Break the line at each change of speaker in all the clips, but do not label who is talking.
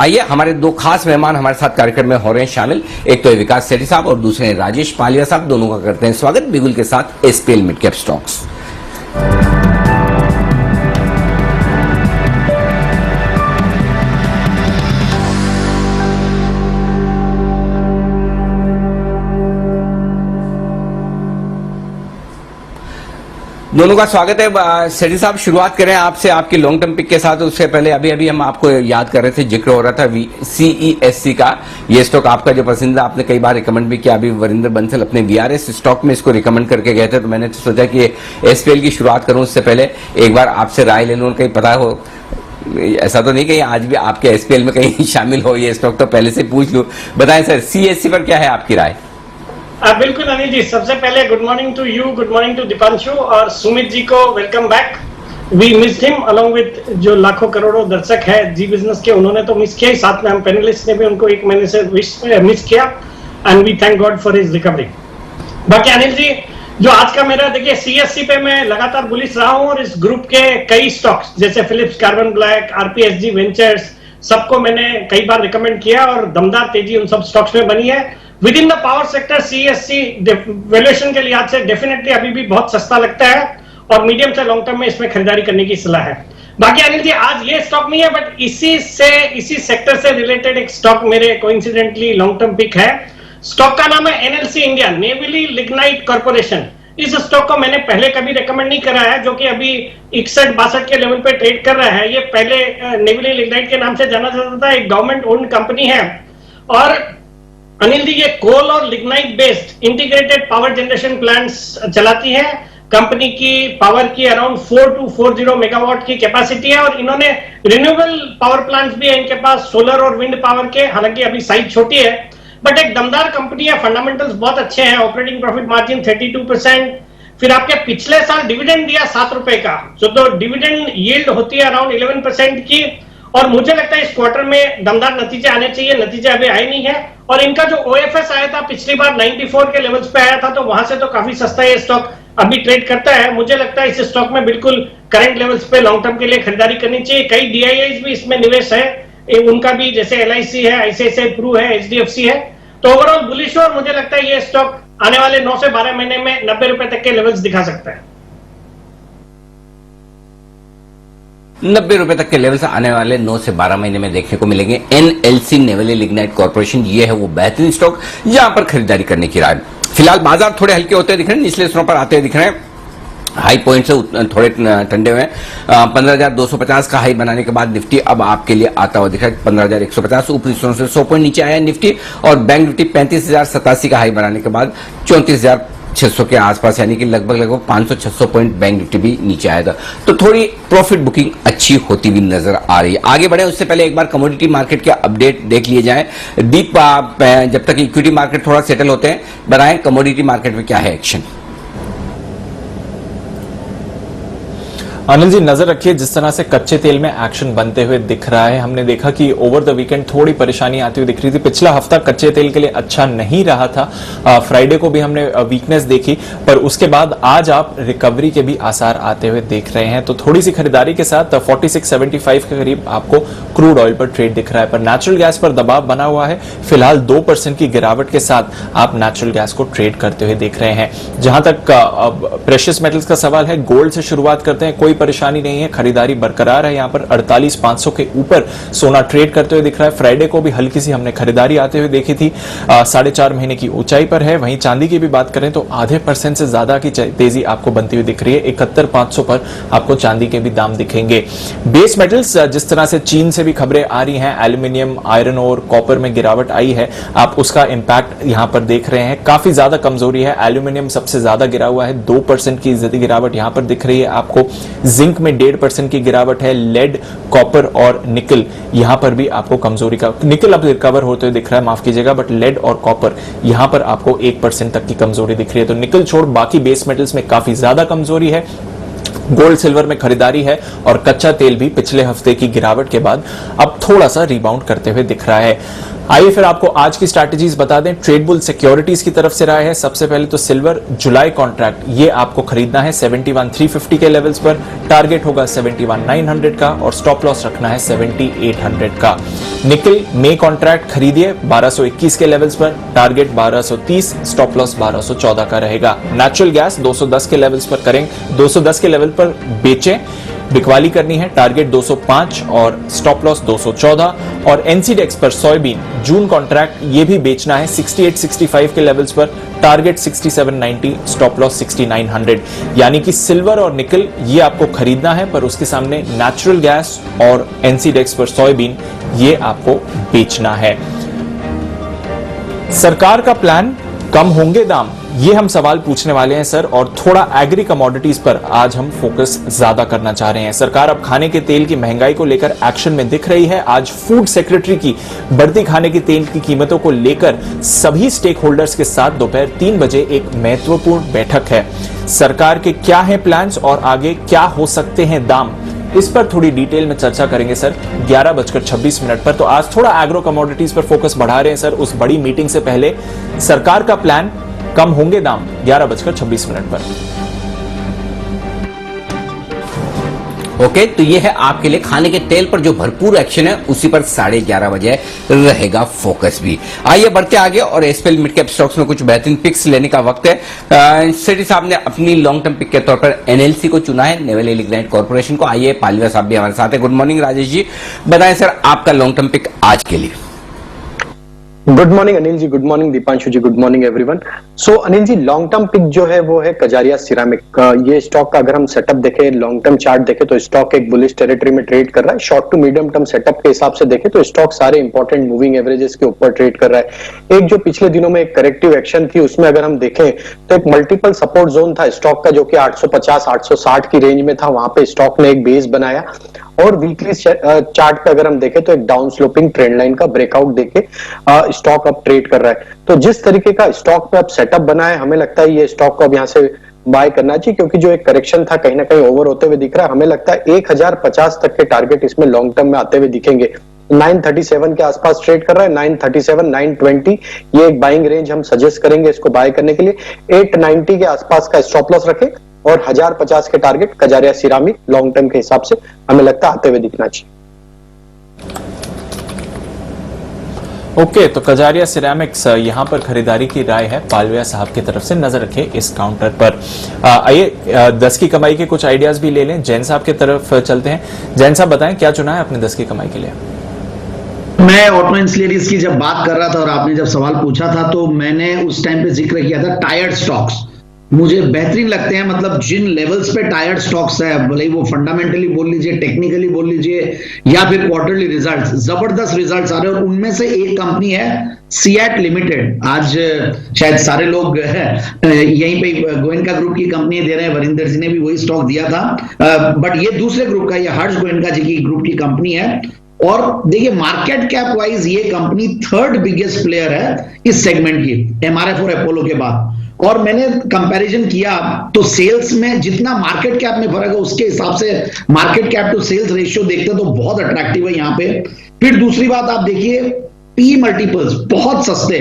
आइए, हमारे दो खास मेहमान हमारे साथ कार्यक्रम में हो रहे हैं शामिल। एक तो है विकास सेठी साहब और दूसरे हैं राजेश पालिया साहब। दोनों का करते हैं स्वागत बिगुल के साथ एसपीएल मिड कैप स्टॉक्स। दोनों का स्वागत है। सेठी साहब, शुरुआत करें आपसे, आपकी लॉन्ग टर्म पिक के साथ। उससे पहले अभी हम आपको याद कर रहे थे, जिक्र हो रहा था CESC का। ये स्टॉक आपका जो पसंदीदा, आपने कई बार रिकमेंड भी किया। अभी वरिंदर बंसल अपने VRS स्टॉक में इसको रिकमेंड करके गए थे, तो मैंने सोचा कि SPL की शुरुआत करूं उससे पहले एक बार आपसे राय ले लूं। कहीं पता हो, ऐसा तो नहीं कहीं आज भी आपके SPL में कहीं शामिल हो ये स्टॉक, तो पहले से पूछ लूं। बताएं सर, CESC पर क्या है आपकी राय?
बिल्कुल अनिल जी, सबसे पहले good morning to you, good morning to Dipanshu और सुमित जी को welcome back. We missed him along with जो लाखों करोड़ों दर्शक है जी बिजनेस के, उन्होंने तो मिस किया ही, साथ में हम पैनलिस्ट ने भी उनको एक महीने से मिस किया and we thank God for his recovery. बाकी अनिल जी, जो आज का मेरा देखिए CSC पे मैं लगातार बुलिश रहा हूं और इस ग्रुप के कई स्टॉक्स जैसे Phillips carbon black, RPSG ventures, सबको मैंने कई बार रिकमेंड किया और दमदार तेजी उन सब स्टॉक्स में बनी है। With in the power sector CSC valuation के लिहाज से डेफिनेटली अभी भी बहुत सस्ता लगता है और मीडियम से लॉन्ग टर्म में इसमें खरीदारी करने की सलाह है। बाकी अनिल जी, आज ये स्टॉक नहीं है, बट इसी सेक्टर से रिलेटेड एक स्टॉक मेरे कोइंसिडेंटली लॉन्ग टर्म पिक है। स्टॉक का नाम है NLC India, Neyveli lignite corporation. इस स्टॉक को मैंने पहले कभी रेकमेंड नहीं करा है, जो कि अभी 61-62 के लेवल पे ट्रेड कर रहा है। ये पहले नेवली लिग्नाइट के नाम से जाना जाता था, एक गवर्नमेंट ओन्ड कंपनी है। और अनिल जी, ये कोल और lignite based integrated power generation plants चलाती है। कंपनी की पावर की अराउंड 4240 मेगावाट की कैपेसिटी है और इन्होंने रिन्यूएबल पावर प्लांट्स भी है इनके पास, सोलर और विंड पावर के। हालांकि अभी साइज छोटी है, बट एक दमदार कंपनी है, फंडामेंटल्स बहुत अच्छे हैं। Operating profit margin 32%। फिर आपके पिछले साल डिविडेंड दिया 7 रुपए का, तो डिविडेंड यील्ड होती है अराउंड 11% की। और मुझे लगता है इस क्वार्टर में दमदार नतीजे आने चाहिए, नतीजे अभी आए नहीं है। और इनका जो OFS आया था पिछली बार 94 के लेवल्स पे आया था, तो वहां से तो काफी सस्ता ये स्टॉक अभी ट्रेड करता है। मुझे लगता है इस स्टॉक में बिल्कुल करंट लेवल्स पे लॉन्ग टर्म के लिए खरीदारी करनी चाहिए। कई DIIs भी इसमें निवेश है, उनका भी, जैसे LIC है, ICICI प्रू है, HDFC है। तो ओवरऑल बुलिश और मुझे लगता है ये स्टॉक आने वाले 9 से 12 महीने में 90 रुपए तक के लेवल्स दिखा सकता है।
90 रुपए तक के लेवल से आने वाले 9 से 12 महीने में देखने को मिलेंगे। NLC नेवली लिग्नाइट कॉर्पोरेशन, ये है वो बेहतरीन स्टॉक जहां पर खरीदारी करने की राय। फिलहाल बाजार थोड़े हल्के होते दिख रहे हैं, निचले स्तरों पर आते हुए दिख रहे हैं। हाई पॉइंट से थोड़े ठंडे हुए। 15,250 का हाई बनाने के बाद निफ्टी अब आपके लिए आता हुआ दिख रहा है 15,150। ऊपरी स्तरों से 100 पॉइंट नीचे आया निफ्टी और बैंक निफ्टी 35,087 का हाई बनाने के बाद 34,600 के आसपास, यानी कि लगभग 500-600 पॉइंट बैंक निफ्टी भी नीचे आया था। तो थोड़ी प्रॉफिट बुकिंग अच्छी होती हुई नजर आ रही है। आगे बढ़े उससे पहले एक बार कमोडिटी मार्केट के अपडेट देख लिए जाए। दीप, जब तक इक्विटी मार्केट थोड़ा सेटल होते हैं, बताएं कमोडिटी मार्केट में क्या है एक्शन?
अनिल जी, नजर रखिए जिस तरह से कच्चे तेल में एक्शन बनते हुए दिख रहा है। हमने देखा कि ओवर द वीकेंड थोड़ी परेशानी आती हुई दिख रही थी। पिछला हफ्ता कच्चे तेल के लिए अच्छा नहीं रहा था। फ्राइडे को भी हमने वीकनेस देखी, पर उसके बाद आज आप रिकवरी के भी आसार आते हुए देख रहे हैं। तो थोड़ी सी खरीदारी के साथ 46.75 के करीब आपको क्रूड ऑयल पर ट्रेड दिख रहा है। पर नेचुरल गैस पर दबाव बना हुआ है। फिलहाल 2% की गिरावट के साथ आप नेचुरल गैस को ट्रेड करते हुए देख रहे हैं। जहां तक प्रेशियस मेटल्स का सवाल है, गोल्ड से शुरुआत करते हैं। कोई परेशानी नहीं है, खरीदारी बरकरार है। यहां पर 48,500 के ऊपर सोना ट्रेड करते हुए दिख रहा है। फ्राइडे को भी हल्की सी हमने खरीदारी आते हुए देखी थी, 4.5 महीने की ऊंचाई पर है। वहीं चांदी की भी बात करें तो आधे % से ज्यादा की तेजी आपको बनती हुई दिख रही है। 71,500 पर आपको चांदी के भी दाम दिखेंगे। बेस मेटल्स, जिस तरह से चीन से भी खबरें आ रही हैं, एल्यूमिनियम, आयरन और कॉपर में गिरावट आई है, आप उसका इंपैक्ट यहां पर देख रहे हैं। काफी ज्यादा कमजोरी है। एल्यूमिनियम सबसे ज्यादा गिरा हुआ है, 2% की गिरावट यहां पर दिख रही है आपको। जिंक में 1.5% की गिरावट है। लेड, कॉपर और निकल, यहां पर भी आपको कमजोरी का, निकल अब रिकवर होते हुए दिख रहा है, माफ कीजिएगा, बट लेड और कॉपर यहां पर आपको 1% तक की कमजोरी दिख रही है। तो निकल छोड़ बाकी बेस मेटल्स में काफी ज्यादा कमजोरी है। गोल्ड सिल्वर में खरीदारी है और कच्चा तेल भी पिछले हफ्ते की गिरावट के बाद अब थोड़ा सा रिबाउंड करते हुए दिख रहा है। आइए फिर आपको आज की स्ट्रैटेजीज बता दें। ट्रेड बुल सिक्योरिटीज की तरफ से राय है। सबसे पहले तो सिल्वर जुलाई कॉन्ट्रैक्ट ये आपको खरीदना है 71,350 के लेवल्स पर, टारगेट होगा 71,900 का और स्टॉप लॉस रखना है 7,800 का। निकल मे कॉन्ट्रैक्ट खरीदिए 1221 के लेवल्स पर, टारगेट 1230, स्टॉप लॉस 1214 का रहेगा। नेचुरल गैस 210 के लेवल्स पर करेंगे, 210 के लेवल पर बेचें, बिकवाली करनी है, टारगेट 205 और स्टॉप लॉस 214। और एनसीडेक्स पर सोयाबीन जून कॉन्ट्रैक्ट ये भी बेचना है 6865 के लेवल्स पर, टारगेट 6790, स्टॉप लॉस 6900। यानी कि सिल्वर और निकल ये आपको खरीदना है, पर उसके सामने नेचुरल गैस और एनसीडेक्स पर सोयाबीन ये आपको बेचना है। सरकार का प्लान, कम होंगे दाम, ये हम सवाल पूछने वाले हैं सर, और थोड़ा एग्री कमोडिटीज पर आज हम फोकस ज्यादा करना चाह रहे हैं। सरकार अब खाने के तेल की महंगाई को लेकर एक्शन में दिख रही है। आज फूड सेक्रेटरी की बढ़ती खाने के तेल की कीमतों को लेकर सभी स्टेक होल्डर्स के साथ दोपहर 3 बजे एक महत्वपूर्ण बैठक है। सरकार के क्या है प्लान्स और आगे क्या हो सकते हैं दाम, इस पर थोड़ी डिटेल में चर्चा करेंगे सर 11:26 पर। तो आज थोड़ा एग्रो कमोडिटीज पर फोकस बढ़ा रहे हैं सर। उस बड़ी मीटिंग से पहले सरकार का प्लान, कम होंगे दाम, 11:26 पर।
ओके, तो ये है आपके लिए खाने के तेल पर जो भरपूर एक्शन है, उसी पर 11:30 बजे रहेगा फोकस भी। आइए बढ़ते आगे और एसपीएल मिड कैप स्टॉक्स में कुछ बेहतरीन पिक्स लेने का वक्त है। सेठी साहब ने अपनी लॉन्ग टर्म पिक के तौर पर एनएलसी को चुना है, नेवल लिग्नाइट कॉर्पोरेशन को। आइए पालिया साहब भी हमारे साथ है। गुड मॉर्निंग राजेश जी, बताएं सर आपका लॉन्ग टर्म पिक आज के लिए।
Good morning Anil ji, good morning Deepanshu जी, गुड मॉर्निंग एवरीवन। सो Anil ji, long term pick जो है वो है कजारिया सिरामिक। ये स्टॉक का अगर हम सेटअप देखें, लॉन्ग टर्म चार्ट देखें तो स्टॉक एक बुलिश टेरिटरी में ट्रेड कर रहा है। Short to medium term setup के हिसाब से देखें तो स्टॉक सारे इंपॉर्टेंट मूविंग एवरेजेस के ऊपर ट्रेड कर रहा है। एक जो पिछले दिनों में एक करेक्टिव एक्शन थी, उसमें अगर हम देखें तो एक मल्टीपल सपोर्ट जोन था स्टॉक का, जो कि 850-860 की रेंज में था। वहां पे स्टॉक ने एक बेस बनाया और वीकली चार्ट पे अगर हम देखें तो एक डाउन स्लोपिंग ट्रेंड लाइन का ब्रेकआउट देके स्टॉक अब ट्रेड कर रहा है। तो जिस तरीके का स्टॉक पे अब सेटअप बना है, हमें लगता है ये स्टॉक को अब यहाँ से बाय करना चाहिए, क्योंकि जो एक करेक्शन था कहीं ना कहीं ओवर होते हुए दिख रहा है। हमें लगता है 1050 तक के टारगेट इसमें लॉन्ग टर्म में आते हुए दिखेंगे। 937 के आसपास ट्रेड कर रहा है, 937, 920 ये एक बाइंग रेंज हम सजेस्ट करेंगे इसको बाय करने के लिए। 890 के आसपास का स्टॉप लॉस रखें और 1050 के target Kajaria ceramic long term के हिसाब से हमें लगता है आते हुए दिखना चाहिए।
ओके, तो कजारिया सिरेमिक्स यहां पर खरीदारी की राय है पालविया साहब की तरफ से। नजर रखें इस काउंटर पर। आइए 10 की कमाई के कुछ आइडियाज भी ले लें। जैन साहब की तरफ चलते हैं। जैन साहब बताएं क्या चुना है अपने 10 की कमाई के लिए।
मैं ऑटो इंसुलेटर्स की जब बात कर रहा था और आपने जब सवाल पूछा था, तो मैंने उस टाइम पे जिक्र किया था टायर्ड स्टॉक्स मुझे बेहतरीन लगते हैं। मतलब जिन लेवल्स पे टायर्ड स्टॉक्स है, भले वो फंडामेंटली बोल लीजिए, टेक्निकली बोल लीजिए, या फिर क्वार्टरली रिजल्ट्स, जबरदस्त रिजल्ट्स आ रहे हैं। और उनमें से एक कंपनी है सीएट लिमिटेड। आज शायद सारे लोग यहीं पे गोयनका ग्रुप की कंपनी दे रहे हैं, वरिंदर जी ने भी वही स्टॉक दिया था, बट ये दूसरे ग्रुप का, ये हर्ष गोयनका जी की ग्रुप की कंपनी है। और देखिए मार्केट कैप वाइज ये कंपनी 3rd बिगेस्ट प्लेयर है इस सेगमेंट की, एमआरएफ और अपोलो के बाद। और मैंने कंपैरिजन किया तो सेल्स में जितना मार्केट कैप में फर्क है, उसके हिसाब से market cap to sales ratio देखते तो बहुत अट्रैक्टिव है यहाँ पे। फिर दूसरी बात आप देखिए, पी मल्टीपल्स बहुत सस्ते,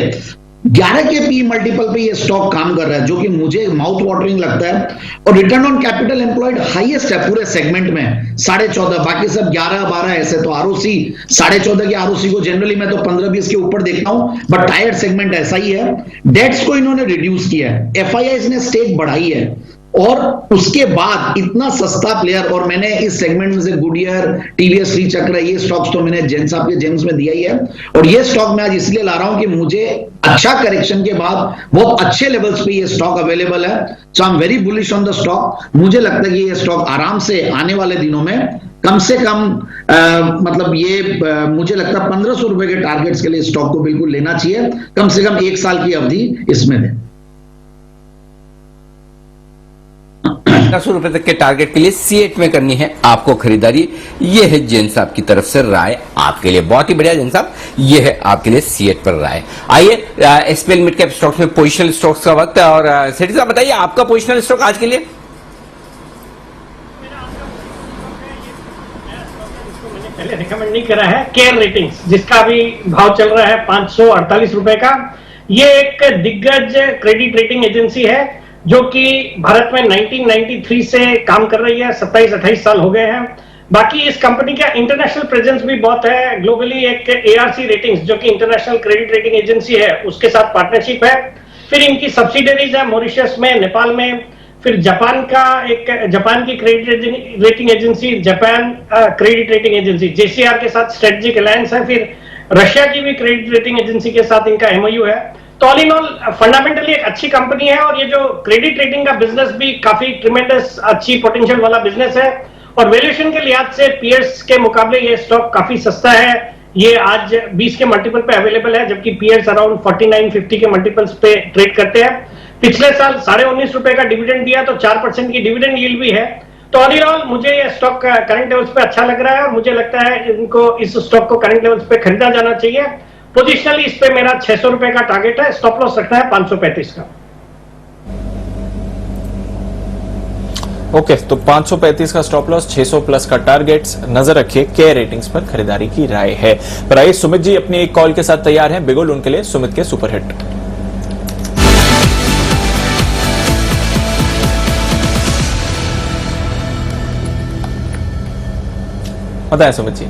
11 के पी मल्टीपल पे ये स्टॉक काम कर रहा है, जो कि मुझे माउथ वाटरिंग लगता है। और return on capital employed highest है पूरे सेगमेंट में, 14.5, बाकी सब 11-12 ऐसे। तो आरओसी 14.5 की आरओसी को जनरली मैं तो 15-20 के ऊपर देखता हूं, बट टायर्ड सेगमेंट ऐसा ही है। डेट्स को इन्होंने रिड्यूस किया है, एफआईआईज ने स्टेक बढ़ाई है, और उसके बाद इतना सस्ता प्लेयर। और मैंने इस सेगमेंट में से गुडियर, टीवीएस, श्री चक्र, ये स्टॉक्स तो मैंने जैन साहब के जेम्स में दिया ही है। और ये स्टॉक मैं आज इसलिए ला रहा हूं कि मुझे अच्छा करेक्शन के बाद बहुत अच्छे लेवल्स पे ये स्टॉक अवेलेबल है। So I am very bullish on the stock. मुझे लगता है कि ये स्टॉक आराम से आने वाले दिनों में कम से कम मतलब ये मुझे लगता है 1500 रुपए के टारगेट्स के लिए स्टॉक को बिल्कुल लेना चाहिए। कम से कम 1 साल की अवधि इसमें दें।
1500 रुपए तक के टारगेट के लिए C8 में करनी है आपको खरीदारी। ये है जैन साहब की तरफ से राय आपके लिए। बहुत ही बढ़िया जैन साहब, ये है आपके लिए C8 पर राय। आइए एसपीएल मिड कैप स्टॉक्स में पोजिशनल स्टॉक्स का वक्त है। और सेठी साहब बताइए आपका पोजिशनल स्टॉक आज के लिए।
पहले रिकमेंड नहीं करा है, केयर रेटिंग्स, जिसका अभी भाव चल रहा है 548 रुपए का। ये एक दिग्गज क्रेडिट रेटिंग एजेंसी है जो कि भारत में 1993 से काम कर रही है, 27-28 साल हो गए हैं। बाकी इस कंपनी का इंटरनेशनल प्रेजेंस भी बहुत है। ग्लोबली एक ARC रेटिंग्स जो कि इंटरनेशनल क्रेडिट रेटिंग एजेंसी है, उसके साथ पार्टनरशिप है। फिर इनकी सब्सिडरीज है मॉरिशस में, नेपाल में, फिर जापान की credit rating agency, Japan credit rating agency JCR के साथ स्ट्रेटेजिक अलायंस है। फिर रशिया की भी क्रेडिट रेटिंग एजेंसी के साथ इनका MOU है। तो ऑल इन ऑल फंडामेंटली एक अच्छी कंपनी है और ये जो क्रेडिट रेटिंग का बिजनेस भी काफी ट्रिमेंडस अच्छी पोटेंशियल वाला बिजनेस है। और वैल्यूएशन के लिहाज से पीयर्स के मुकाबले ये स्टॉक काफी सस्ता है। ये आज 20 के मल्टीपल पे अवेलेबल है, जबकि पीयर्स अराउंड 49-50 के मल्टीपल्स पे ट्रेड करते हैं। पिछले साल 19.5 रुपए का डिविडेंड दिया, तो 4% की डिविडेंड यील्ड भी है। तो ऑल इन ऑल मुझे ये स्टॉक करंट लेवल्स पे अच्छा लग रहा है और मुझे लगता है इनको इस स्टॉक को करंट लेवल्स पे खरीदा जाना चाहिए। पोजिशनली इस पे मेरा 600 रुपए का टारगेट है, स्टॉप लॉस रखना है 535 का।
ओके, तो 535 का स्टॉप लॉस, 600 प्लस का टारगेट। नजर रखिए केयर रेटिंग्स पर खरीदारी की राय है। पर आइए सुमित जी अपनी एक कॉल के साथ तैयार हैं, बिगुल उनके लिए सुमित के सुपरहिट। बताएं सुमित जी।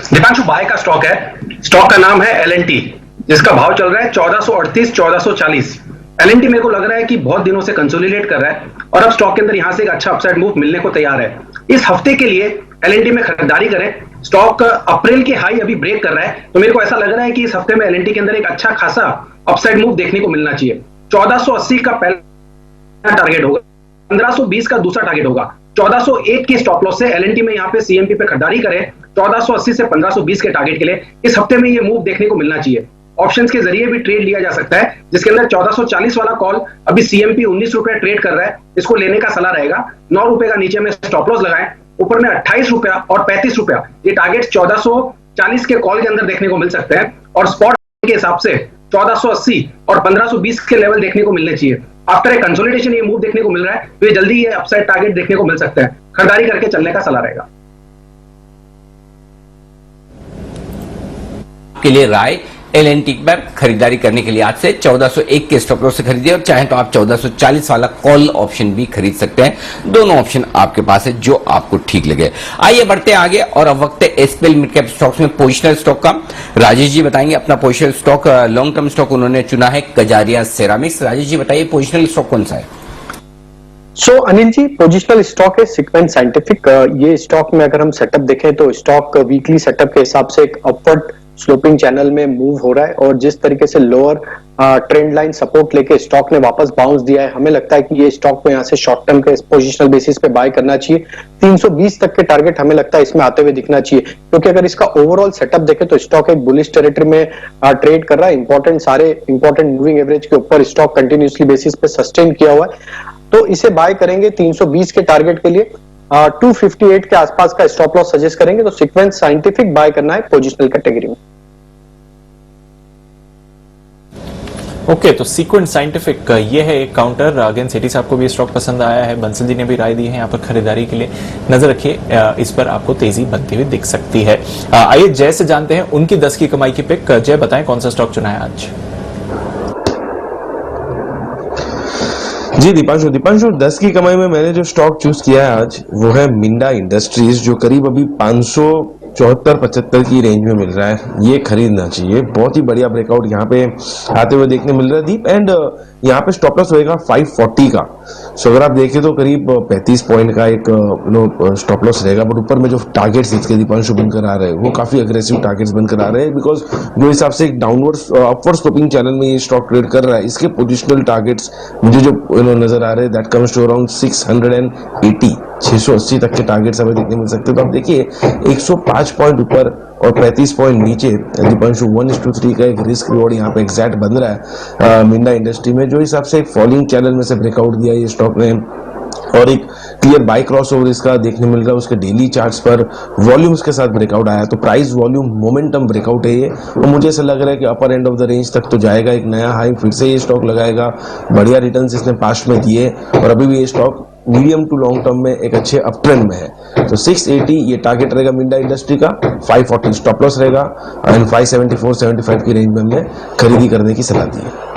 दीपांशु, बाय का स्टॉक है, स्टॉक का नाम है L&T, जिसका भाव चल रहा है 1438-1440। L&T मेरे को लग रहा है कि बहुत दिनों से कंसोलिडेट कर रहा है और अब स्टॉक के अंदर यहां से एक अच्छा अपसाइड मूव मिलने को तैयार है। इस हफ्ते के लिए L&T में खरीदारी करें। स्टॉक अप्रैल के हाई अभी ब्रेक कर रहा है, तो मेरे को ऐसा लग रहा है कि इस हफ्ते में L&T के अंदर एक अच्छा खासा अपसाइड मूव देखने को मिलना चाहिए। 1480 का पहला टारगेट होगा, 1520 का दूसरा टारगेट होगा। 1401 के स्टॉप लॉस से L&T में यहाँ पे CMP पे खरीदारी करें। 1480 से 1520 के टारगेट के लिए इस हफ्ते में ये मूव देखने को मिलना चाहिए। ऑप्शंस के जरिए भी ट्रेड लिया जा सकता है, जिसके अंदर 1440 वाला कॉल अभी CMP 19 रुपए ट्रेड कर रहा है, इसको लेने का सलाह रहेगा। 9 रुपए का नीचे में स्टॉप लॉस लगाएं, ऊपर में 28 रुपया और 35 रुपया ये टारगेट 1440 के कॉल के अंदर देखने को मिल सकते हैं और स्पॉट के हिसाब से 1480 और 1520 के लेवल देखने को मिलने चाहिए। आफ्टर ए कंसोलिडेशन ये मूव देखने को मिल रहा है, तो ये जल्दी ये अपसाइड टारगेट देखने को मिल सकता है। खरीदारी करके चलने का सलाह रहेगा।
के लिए राय L&T पर खरीदारी करने के लिए आज से 1401 के स्टॉप लॉस से खरीदिए और चाहे तो आप 1440 वाला कॉल ऑप्शन भी खरीद सकते हैं। दोनों ऑप्शन आपके पास है, जो आपको ठीक लगे। आइए बढ़ते आगे और अब वक्त है SPL मिड कैप स्टॉक्स में पोजिशनल स्टॉक का। राजेश जी बताएंगे अपना positional stock. Long term stock उन्होंने चुना है कजारिया सेरामिक्स। राजेश जी बताइए पोजिशनल स्टॉक कौन सा है?
अनिल जी, पोजिशनल स्टॉक है सीक्वेंट साइंटिफिक। ये स्टॉक में अगर हम सेटअप देखें तो स्टॉक वीकली सेटअप के हिसाब से एक अपवर्ड स्लोपिंग चैनल में मूव हो रहा है और जिस तरीके से लोअर ट्रेंड लाइन सपोर्ट लेके स्टॉक ने वापस बाउंस दिया है, हमें लगता है कि ये स्टॉक को यहाँ से शॉर्ट टर्म के पोजिशनल बेसिस पे बाय करना चाहिए। 320 तक के टारगेट हमें लगता है इसमें आते हुए दिखना चाहिए, क्योंकि अगर इसका ओवरऑल सेटअप देखें तो स्टॉक एक बुलिश टेरिटरी में ट्रेड कर रहा है। सारे इंपॉर्टेंट मूविंग एवरेज के ऊपर स्टॉक कंटिन्यूसली बेसिस पे सस्टेन किया हुआ है, तो इसे बाय करेंगे 320 के टारगेट के लिए। 258 के आसपास का स्टॉप लॉस सजेस्ट करेंगे, तो सीक्वेंस साइंटिफिक बाय करना है पोजिशनल कैटेगरी में।
ओके, तो सीक्वेंट साइंटिफिक ये है एक काउंटर। अगेन सेठी साहब को भी स्टॉक पसंद आया है, बंसल जी ने भी राय दी है यहाँ पर खरीदारी के लिए। नजर रखिए, इस पर आपको तेजी बनती हुई दिख सकती है। आइए जय से जानते हैं उनकी 10 की कमाई की पिक। जय बताएं कौन सा स्टॉक चुना है आज?
जी दीपांशु 10 की कमाई में मैंने जो स्टॉक चूज किया है आज वो है मिंडा इंडस्ट्रीज, जो करीब अभी 574-75 की रेंज में मिल रहा है। ये खरीदना चाहिए, बहुत ही बढ़िया ब्रेकआउट यहाँ पे आते हुए देखने मिल रहा है दीप। एंड यहाँ पे स्टॉप लॉस होएगा 540 का। सो अगर आप देखें तो करीब 35 पॉइंट का एक स्टॉप लॉस रहेगा, बट ऊपर में जो टारगेट्स इसके दीपांशु बनकर आ रहे हैं वो काफी अग्रेसिव टारगेट्स बनकर आ रहे हैं, बिकॉज जो हिसाब से एक डाउनवर्ड अपवर्ड स्लोपिंग चैनल में ये स्टॉक ट्रेड कर रहा है, इसके पोजिशनल टारगेट्स मुझे जो नजर आ रहे हैं दैट कम्स टू अराउंड 680 तक के टारगेट्स हमें देखने मिल सकते हैं। तो आप देखिए 105 पॉइंट ऊपर और 35 पॉइंट नीचे दीपांशु 1:3 का एक रिस्क रिवॉर्ड यहाँ पे एग्जैक्ट बन रहा है मिंडा इंडस्ट्री में, जो हिसाब से एक फॉलिंग चैनल में से ब्रेकआउट दिया ये स्टॉक ने और एक क्लियर बाय क्रॉस ओवर इसका देखने मिल रहा है। उसके डेली चार्ट्स पर वॉल्यूम्स के साथ ब्रेकआउट आया, तो प्राइस वॉल्यूम मोमेंटम ब्रेकआउट है ये, और मुझे ऐसा लग रहा है कि अपर एंड ऑफ द रेंज तक तो जाएगा, एक नया हाई फिर से ये स्टॉक लगाएगा। बढ़िया रिटर्न्स इसने पास्ट में दिए और अभी भी ये stock medium to long term में एक अच्छे अप ट्रेंड में है। तो 680 ये टारगेट रहेगा मिंडा इंडस्ट्री का, 540 स्टॉप लॉस रहेगा एंड 574-75 की रेंज में हमने खरीदी करने की सलाह दी है।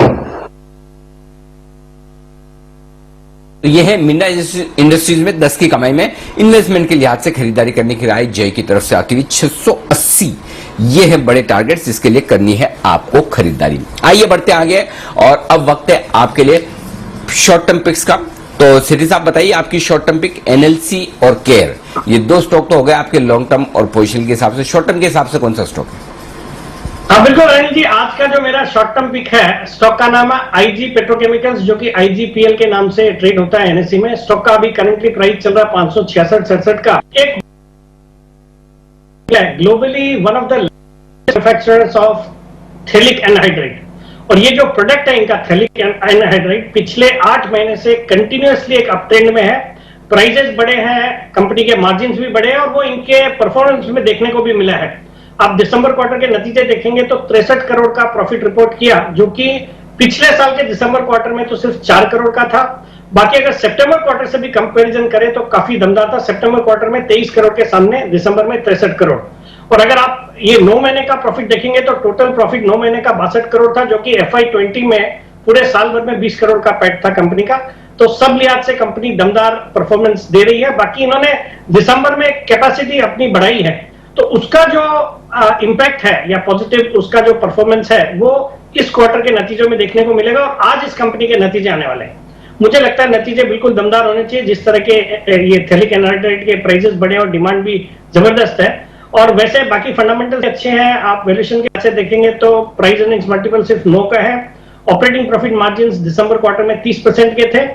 तो यह है मिंडा इंडस्ट्रीज में 10 की कमाई में इन्वेस्टमेंट के लिहाज से खरीदारी करने की राय जय की तरफ से आती हुई 680। ये है बड़े टारगेट्स जिसके लिए करनी है आपको खरीदारी। आइए बढ़ते आगे और अब वक्त है आपके लिए शॉर्ट टर्म पिक्स का। तो सिटी साहब बताइए आपकी शॉर्ट टर्म पिक एनएलसी और केयर, ये दो स्टॉक तो हो गए आपके लॉन्ग टर्म और पोजीशन के हिसाब से। शॉर्ट टर्म के हिसाब से कौन सा स्टॉक है?
हाँ बिल्कुल अनिल जी, आज का जो मेरा शॉर्ट टर्म पिक है, स्टॉक का नाम है आईजी पेट्रोकेमिकल्स, जो कि आईजीपीएल के नाम से ट्रेड होता है एनएससी में। स्टॉक का अभी करंटली प्राइस चल रहा है 566-67 का। एक globally one of the manufacturers of phthalic anhydride, और ये जो प्रोडक्ट है इनका थैलिक एनहाइड्राइड पिछले 8 महीने से कंटिन्यूअसली एक अप ट्रेंड में है। प्राइजेस बढ़े हैं, कंपनी के मार्जिन भी बढ़े हैं और वो इनके परफॉर्मेंस में देखने को भी मिला है। आप दिसंबर क्वार्टर के नतीजे देखेंगे तो 63 करोड़ का प्रॉफिट रिपोर्ट किया, जो कि पिछले साल के दिसंबर क्वार्टर में तो सिर्फ 4 करोड़ का था। बाकी अगर सितंबर क्वार्टर से भी कंपैरिजन करें तो काफी दमदार था। सितंबर क्वार्टर में 23 करोड़ के सामने दिसंबर में 63 करोड़। और अगर आप ये 9 महीने का प्रॉफिट देखेंगे तो टोटल प्रॉफिट 9 महीने का 62 करोड़ था, जो कि FY20 में पूरे साल भर में 20 करोड़ का पैट था कंपनी का। तो सब लिहाज से कंपनी दमदार परफॉर्मेंस दे रही है। बाकी इन्होंने दिसंबर में कैपेसिटी अपनी बढ़ाई है, तो उसका जो इम्पैक्ट है या पॉजिटिव उसका जो परफॉर्मेंस है वो इस क्वार्टर के नतीजों में देखने को मिलेगा। और आज इस कंपनी के नतीजे आने वाले हैं, मुझे लगता है नतीजे बिल्कुल दमदार होने चाहिए। जिस तरह के ये थैलिक एनहाइड्राइड के प्राइसेस बढ़े और डिमांड भी जबरदस्त है, और वैसे बाकी फंडामेंटल्स अच्छे हैं। आप वैल्यूएशन के से देखेंगे तो प्राइस अर्निंग्स मल्टीपल सिर्फ 9 का है। ऑपरेटिंग प्रॉफिट मार्जिन दिसंबर क्वार्टर में 30% के थे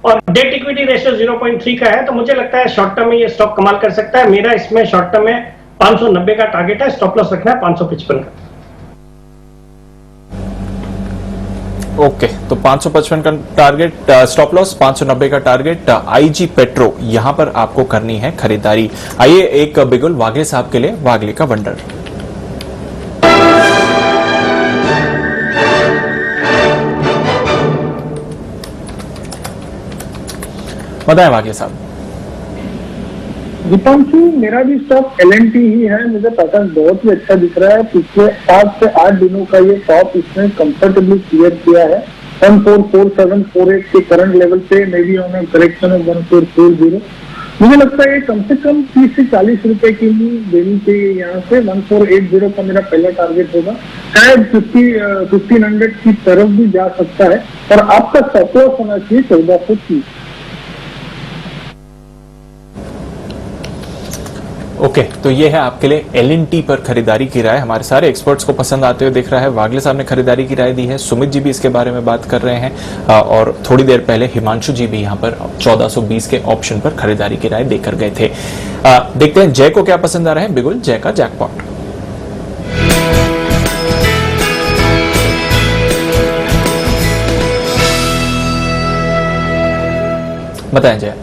और डेट इक्विटी रेशियो 0.3 का है। तो मुझे लगता है शॉर्ट टर्म में ये स्टॉक कमाल कर सकता है। मेरा इसमें शॉर्ट टर्म में 590 का टारगेट है, स्टॉप लॉस रखना है 555 का।
ओके, तो 555 का टारगेट, स्टॉप लॉस 590 का टारगेट। आईजी पेट्रो यहां पर आपको करनी है खरीदारी। आइए एक बिगुल वागले साहब के लिए, वागले का वंडर। बताएं वागले साहब।
दीपांशु, मेरा भी स्टॉक LNT ही है। मुझे पैटर्न बहुत ही अच्छा दिख रहा है। पिछले 7 से 8 दिनों का ये टॉप इसने कंफर्टेबली क्लियर किया है 144748 के करंट लेवल पे, may be on correction of 1440। मुझे लगता है कम से कम 30 से 40 रुपए की देनी चाहिए। यहाँ से 1480 का मेरा पहला टारगेट होगा। शायद 1500 की तरफ भी जा सकता है और आपका स्टॉप लॉस होना चाहिए 1430।
ओके, तो ये है आपके लिए LNT पर खरीदारी की राय। हमारे सारे एक्सपर्ट्स को पसंद आते हुए दिख रहा है। वागले साहब ने खरीदारी की राय दी है, सुमित जी भी इसके बारे में बात कर रहे हैं और थोड़ी देर पहले हिमांशु जी भी यहाँ पर 1420 के ऑप्शन पर खरीदारी की राय देकर गए थे। देखते हैं जय को क्या पसंद आ रहा है। बिगुल, जय का जैकपॉट। बताएं जय।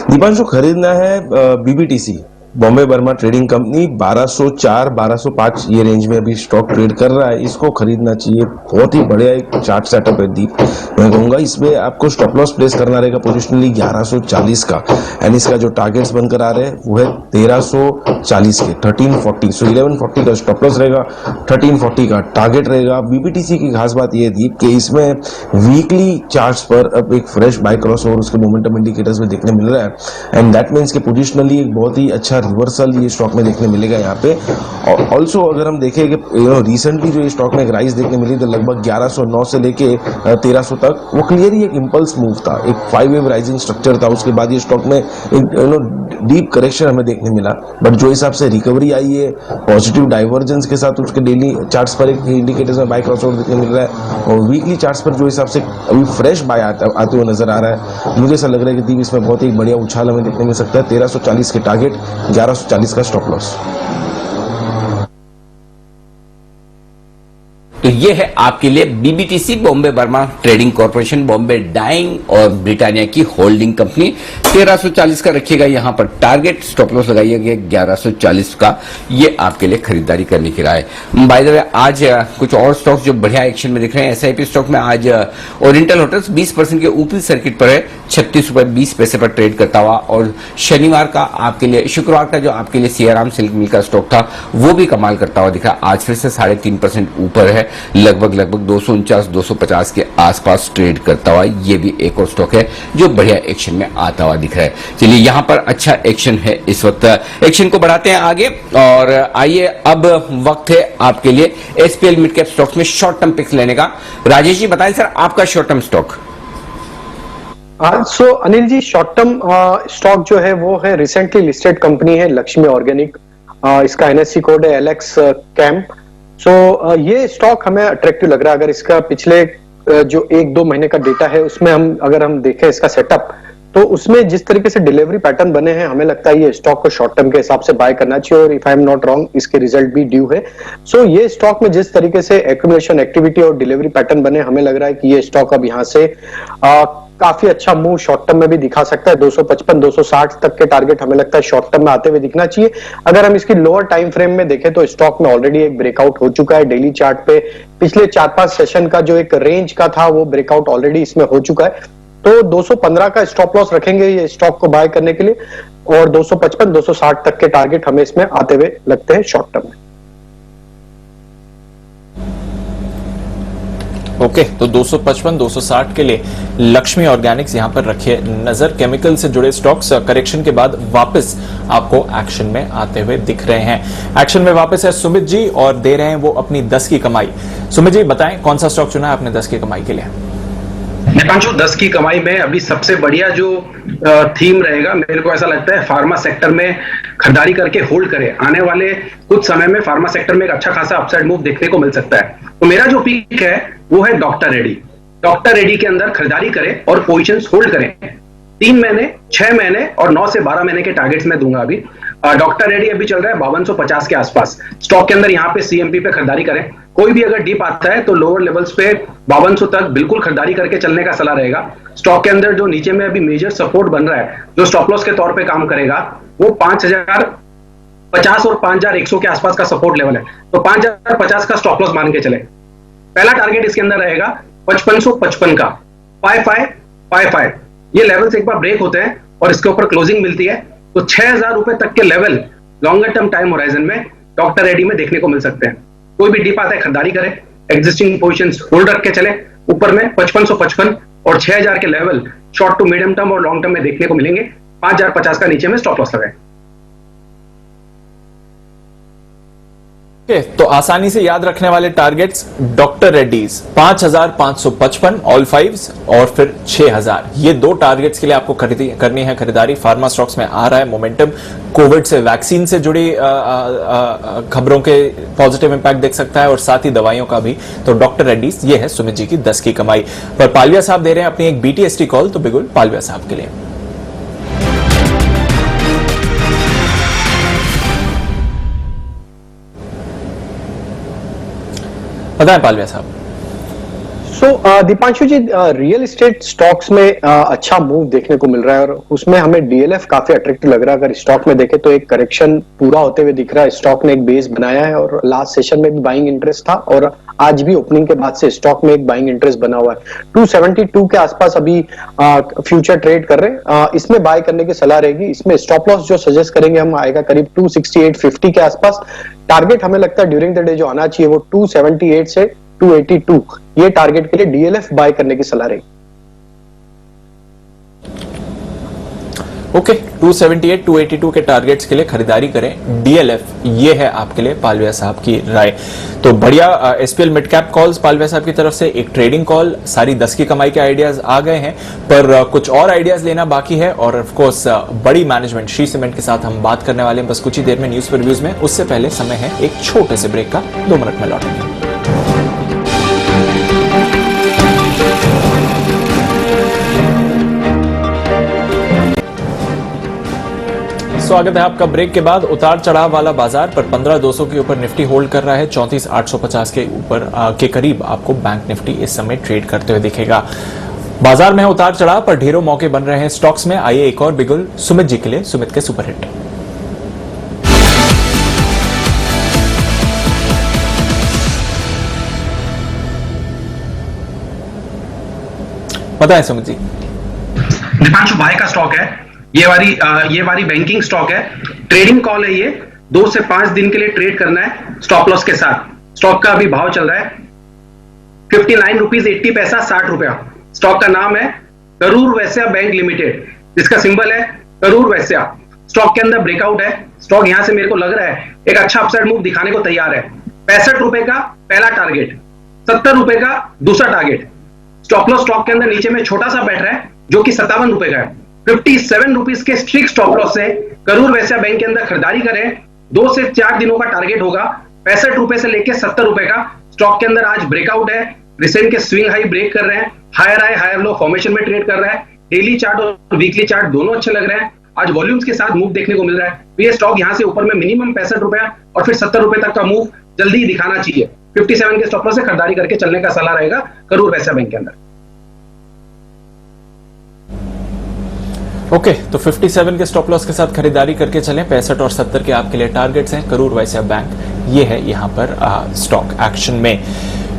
दीपांशु खरीदना है BBTC, Bombay Burma trading company. 1204 1205 ये रेंज में अभी स्टॉक ट्रेड कर रहा है, इसको खरीदना चाहिए। बहुत ही बढ़िया एक चार्ट सेटअप है दीप, मैं कहूंगा। इसमें आपको स्टॉप लॉस प्लेस करना रहेगा पोजिशनली 1140 का, एंड इसका जो टारगेट्स बनकर आ रहे हैं वो है 1340 के, 1340। सो 1140 का स्टॉप लॉस रहेगा, 1340 का टारगेट रहेगा। BBTC की खास बात यह थी कि इसमें वीकली चार्ट्स पर अब एक फ्रेश बाय क्रॉस ओवर उसके मोमेंटम इंडिकेटर्स में देखने मिल रहा है, एंड दैट मीन्स कि पोजिशनली एक बहुत ही अच्छा रिवर्सल ये स्टॉक में देखने मिलेगा यहाँ पे। और ऑल्सो अगर हम देखें कि रिसेंटली जो ये स्टॉक में एक राइज देखने मिली थी लगभग 1109 से लेके 1300 तक, वो क्लियरली एक इंपल्स मूव था, एक 5 वेव राइजिंग स्ट्रक्चर था। उसके बाद ये स्टॉक में एक डीप करेक्शन हमें देखने मिला, बट जो हिसाब से रिकवरी आई है पॉजिटिव डाइवर्जेंस के साथ, उसके डेली चार्ट्स पर एक इंडिकेटर्स में बाय क्रॉसओवर देखने मिल रहा है, और वीकली चार्ट्स पर जो हिसाब से अभी फ्रेश बाय आते हुए नजर आ रहा है। मुझे ऐसा लग रहा है कि इसमें बहुत ही बढ़िया उछाल हमें देखने मिल सकता है। 1340 के टारगेट, 1140 का स्टॉप लॉस।
तो ये है आपके लिए BBTC, Bombay Burma Trading Corporation, Bombay Dyeing और ब्रिटानिया की होल्डिंग कंपनी। 1340 का रखिएगा यहां पर टारगेट, स्टॉप लॉस लगाइएगा 1140 का। ये आपके लिए खरीदारी करने की राय। बाय द वे आज कुछ और स्टॉक्स जो बढ़िया एक्शन में दिख रहे हैं, एसआईपी स्टॉक में आज ओरिएंटल होटल्स 20% के ऊपरी सर्किट पर है, 36 रुपए 20 पैसे पर ट्रेड करता हुआ। और शनिवार का आपके लिए, शुक्रवार का जो आपके लिए सियाराम सिल्क मिल का स्टॉक था वो भी कमाल करता हुआ दिखा। आज फिर से 3.5% ऊपर है, लगभग 249-250 के आसपास ट्रेड करता हुआ। ये भी एक और स्टॉक है जो बढ़िया एक्शन में आता हुआ दिख रहा है। चलिए यहां पर अच्छा एक्शन है इस वक्त, एक्शन को बढ़ाते हैं आगे। और आइए अब वक्त है आपके लिए एसपीएल मिड कैप स्टॉक्स में शॉर्ट टर्म पिक्स लेने का। राजेश जी बताएं सर आपका शॉर्ट टर्म स्टॉक।
सो Anil ji, short term stock जो है वो है रिसेंटली लिस्टेड कंपनी है लक्ष्मी ऑर्गेनिक। इसका एनएससी कोड है LX कैम्प। सो ये स्टॉक हमें अट्रैक्टिव लग रहा है। अगर इसका पिछले जो 1-2 महीने का डेटा है उसमें अगर हम देखें इसका सेटअप, तो उसमें जिस तरीके से डिलीवरी पैटर्न बने हैं, हमें लगता है ये स्टॉक को शॉर्ट टर्म के हिसाब से बाय करना चाहिए। और if I am not wrong, इसके रिजल्ट भी ड्यू है। सो ये स्टॉक में जिस तरीके से एक्यूमुलेशन एक्टिविटी और डिलीवरी पैटर्न बने, हमें लग रहा है कि ये स्टॉक अब यहाँ से काफी अच्छा मूव शॉर्ट टर्म में भी दिखा सकता है। 255-260 तक के टारगेट हमें लगता है शॉर्ट टर्म में आते हुए दिखना चाहिए। अगर हम इसकी लोअर टाइम फ्रेम में देखें तो स्टॉक में ऑलरेडी एक ब्रेकआउट हो चुका है। डेली चार्ट पे पिछले 4-5 सेशन का जो एक रेंज का था वो ब्रेकआउट ऑलरेडी इसमें हो चुका है। तो 215 का स्टॉप लॉस रखेंगे ये स्टॉक को बाय करने के लिए, और 255-260 तक के टारगेट हमें इसमें आते हुए लगते हैं शॉर्ट टर्म में।
ओके, तो 255-260 के लिए लक्ष्मी ऑर्गेनिक्स यहां पर रखिए नजर। केमिकल से जुड़े स्टॉक्स करेक्शन के बाद वापस आपको एक्शन में आते हुए दिख रहे हैं। एक्शन में वापस है सुमित जी और दे रहे हैं वो अपनी 10 की कमाई। सुमित जी बताएं कौन सा स्टॉक चुना है आपने 10 की कमाई के लिए?
दीपांशु, 10 की कमाई में अभी सबसे बढ़िया जो थीम रहेगा, मेरे को ऐसा लगता है फार्मा सेक्टर में खरीदारी करके होल्ड करे। आने वाले कुछ समय में फार्मा सेक्टर में एक अच्छा खासा अपसाइड मूव देखने को मिल सकता है। तो मेरा जो पिक है वो है डॉक्टर रेड्डी। डॉक्टर रेड्डी के अंदर खरीदारी करें और पोजीशंस होल्ड करें। 3 महीने, 6 महीने और 9 से 12 महीने के टारगेट्स में दूंगा अभी। डॉक्टर रेड्डी अभी चल रहा है 5250 के आसपास। स्टॉक के अंदर यहाँ पे सीएमपी पे खरीदारी करें। कोई भी अगर डिप आता है तो लोअर लेवल्स पे 5200 तक बिल्कुल खरीदारी करके चलने का सलाह रहेगा। स्टॉक के अंदर जो नीचे में अभी मेजर सपोर्ट बन रहा है, जो स्टॉप लॉस के तौर पे काम करेगा, वो 5050 और 5100 के आसपास का सपोर्ट लेवल है। तो 5050 का स्टॉप लॉस मान के चले। पहला टारगेट इसके अंदर रहेगा 5555 का 5555। ये लेवल्स एक बार ब्रेक होते हैं और इसके ऊपर क्लोजिंग मिलती है तो 6000 रुपए तक के level longer term time horizon में डॉक्टर रेड्डी में देखने को मिल सकते हैं। कोई भी डिप आता है खरीदारी करें, एग्जिस्टिंग पोजीशंस होल्ड रख के चले। ऊपर में 5555 और 6000 के level short to medium term और लॉन्ग टर्म में देखने को मिलेंगे। 5050 का नीचे में स्टॉप लॉस लगाए।
तो आसानी से याद रखने वाले targets doctor Reddy's 5555 all fives और फिर 6000। ये 2 टारगेट्स के लिए आपको करनी है खरीदारी। फार्मा स्टॉक्स में आ रहा है मोमेंटम। कोविड से, वैक्सीन से जुड़ी खबरों के पॉजिटिव इंपैक्ट देख सकता है और साथ ही दवाइयों का भी। तो डॉक्टर रेड्डीज ये है सुमित जी की 10 की कमाई। पर पालविया साहब दे रहे हैं अपनी एक BTST कॉल, तो बिल्कुल पालविया साहब के लिए। बताएं पालविया साहब।
सो दीपांशु जी, रियल एस्टेट स्टॉक्स में अच्छा मूव देखने को मिल रहा है और उसमें हमें DLF काफी अट्रैक्टिव लग रहा है। अगर स्टॉक में देखें तो एक करेक्शन पूरा होते हुए दिख रहा है। स्टॉक ने एक बेस बनाया है और लास्ट सेशन में भी बाइंग इंटरेस्ट था और आज भी ओपनिंग के बाद से स्टॉक में एक बाइंग इंटरेस्ट बना हुआ है। 272 के आसपास अभी फ्यूचर ट्रेड कर रहे हैं। इसमें बाय करने की सलाह रहेगी। इसमें स्टॉप लॉस जो सजेस्ट करेंगे हम आएगा करीब 268.50 के आसपास। टारगेट हमें लगता है ड्यूरिंग द डे जो आना चाहिए वो 278 से 282, ये टारगेट के लिए DLF बाय करने की सलाह रहेगी।
ओके, 278, 282 के टारगेट्स के लिए खरीदारी करें। DLF ये है आपके लिए पालविया साहब की राय। तो बढ़िया SPL mid cap calls Palvia साहब की तरफ से, एक ट्रेडिंग कॉल, सारी 10 की कमाई के आइडियाज आ गए हैं, पर कुछ और आइडियाज लेना बाकी है। और ऑफ कोर्स बड़ी मैनेजमेंट श्री सीमेंट के साथ हम बात करने वाले हैं बस कुछ ही देर में न्यूज रिव्यूज में। उससे पहले समय है एक छोटे से ब्रेक का। 2 मिनट में लौटेंगे। स्वागत है आपका। ब्रेक के बाद उतार चढ़ाव वाला बाजार पर 15,200 के ऊपर निफ्टी होल्ड कर रहा है। 34,850 के ऊपर के करीब आपको बैंक निफ्टी इस समय ट्रेड करते हुए दिखेगा। बाजार में उतार चढ़ाव पर ढेरों मौके बन रहे हैं स्टॉक्स में। आइए एक और बिगुल सुमित जी के लिए, सुमित के सुपरहिट। बताएं सुमित जी।
दीपांशु भाई का स्टॉक है, ये वाली बैंकिंग स्टॉक है। ट्रेडिंग कॉल है ये, 2 से 5 दिन के लिए ट्रेड करना है स्टॉप लॉस के साथ। स्टॉक का अभी भाव चल रहा है 59 रुपीज 80 पैसा 60 रुपया। स्टॉक का नाम है करूर वैश्या बैंक लिमिटेड, जिसका सिंबल है करूर वैश्या। स्टॉक के अंदर ब्रेकआउट है। स्टॉक यहां से मेरे को लग रहा है एक अच्छा अपसाइड मूव दिखाने को तैयार है। 65 रुपए का पहला टारगेट, 70 रुपए का दूसरा टारगेट। स्टॉप लॉस स्टॉक के अंदर नीचे में छोटा सा बैठ रहा है जो कि 57 रुपए का है। 57 रुपीज के स्ट्रिक्ट स्टॉप लॉस से करूर वैश्या बैंक के अंदर खरीदारी करें। 2 से 4 दिनों का टारगेट होगा 65 रुपए से लेकर 70 रुपए का। स्टॉक के अंदर आज ब्रेकआउट है। रिसेंट के स्विंग हाई ब्रेक कर रहे हैं, higher high higher low formation में ट्रेड कर रहा है। डेली चार्ट और वीकली चार्ट दोनों अच्छे लग रहे हैं। आज वॉल्यूम्स के साथ मूव देखने को मिल रहा है। तो ये स्टॉक यहां से ऊपर में मिनिमम 65 रुपया और फिर 70 रुपए तक का मूव जल्दी ही दिखाना चाहिए। 57 के स्टॉप लॉस से खरीदारी करके चलने का सलाह रहेगा करूर वैश्या बैंक के अंदर।
ओके, तो 57 के स्टॉप लॉस के साथ खरीदारी करके चलें। 65 और 70 के आपके लिए टारगेट्स हैं। करूर वैश्या बैंक ये है यहां पर स्टॉक एक्शन में।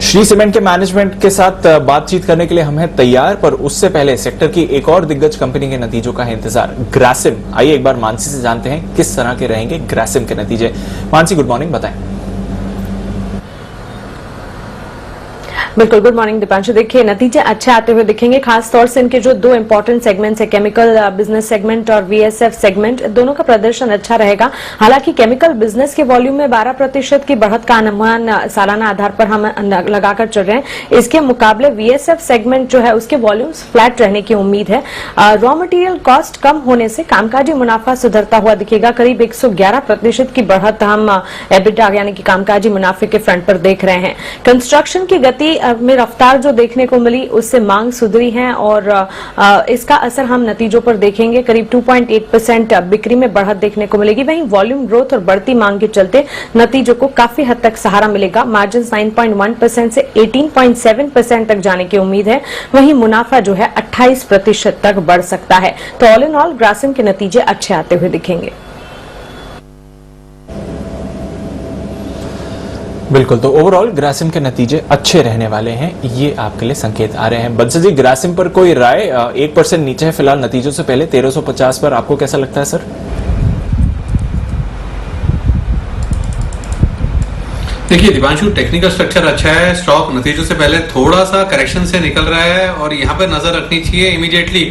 श्री सीमेंट के मैनेजमेंट के साथ बातचीत करने के लिए हम हैं तैयार, पर उससे पहले सेक्टर की एक और दिग्गज कंपनी के नतीजों का है इंतजार, ग्रासिम। आइए एक बार मानसी से जानते हैं किस तरह के रहेंगे ग्रासिम के नतीजे। मानसी, गुड मॉर्निंग, बताएं।
बिल्कुल, गुड मॉर्निंग दीपांशु। देखिए, नतीजे अच्छे आते हुए दिखेंगे। खास तौर से इनके जो 2 इंपॉर्टेंट सेगमेंट्स है, केमिकल बिजनेस सेगमेंट और वीएसएफ सेगमेंट, दोनों का प्रदर्शन अच्छा रहेगा। हालांकि केमिकल बिजनेस के वॉल्यूम में 12% की बढ़त का अनुमान सालाना आधार पर हम लगाकर चल रहे हैं। इसके मुकाबले वीएसएफ सेगमेंट जो है उसके वॉल्यूम्स फ्लैट रहने की उम्मीद है। रॉ मटेरियल कॉस्ट कम होने से कामकाजी मुनाफा सुधरता हुआ दिखेगा। करीब 111% की बढ़त हम एबिटा यानी कि कामकाजी मुनाफे के फ्रंट पर देख रहे हैं। कंस्ट्रक्शन की गति में रफ्तार जो देखने को मिली उससे मांग सुधरी है और इसका असर हम नतीजों पर देखेंगे। करीब 2.8% बिक्री में बढ़त देखने को मिलेगी। वहीं वॉल्यूम ग्रोथ और बढ़ती मांग के चलते नतीजों को काफी हद तक सहारा मिलेगा। मार्जिन 9.1% से 18.7% तक जाने की उम्मीद है। वहीं मुनाफा जो है 28% तक बढ़ सकता है। तो ऑल इन ऑल ग्रासिम के नतीजे अच्छे आते हुए दिखेंगे।
बिल्कुल, तो ओवरऑल ग्रासिम के नतीजे अच्छे रहने वाले हैं, ये आपके लिए संकेत आ रहे हैं। बंसल जी, ग्रासिम पर कोई राय? 1% नीचे है फिलहाल नतीजों से पहले 1350 पर, आपको कैसा लगता है सर?
देखिए दीपांशु, टेक्निकल स्ट्रक्चर अच्छा है। स्टॉक नतीजों से पहले थोड़ा सा करेक्शन से निकल रहा है और यहाँ पर नजर रखनी चाहिए इमीडिएटली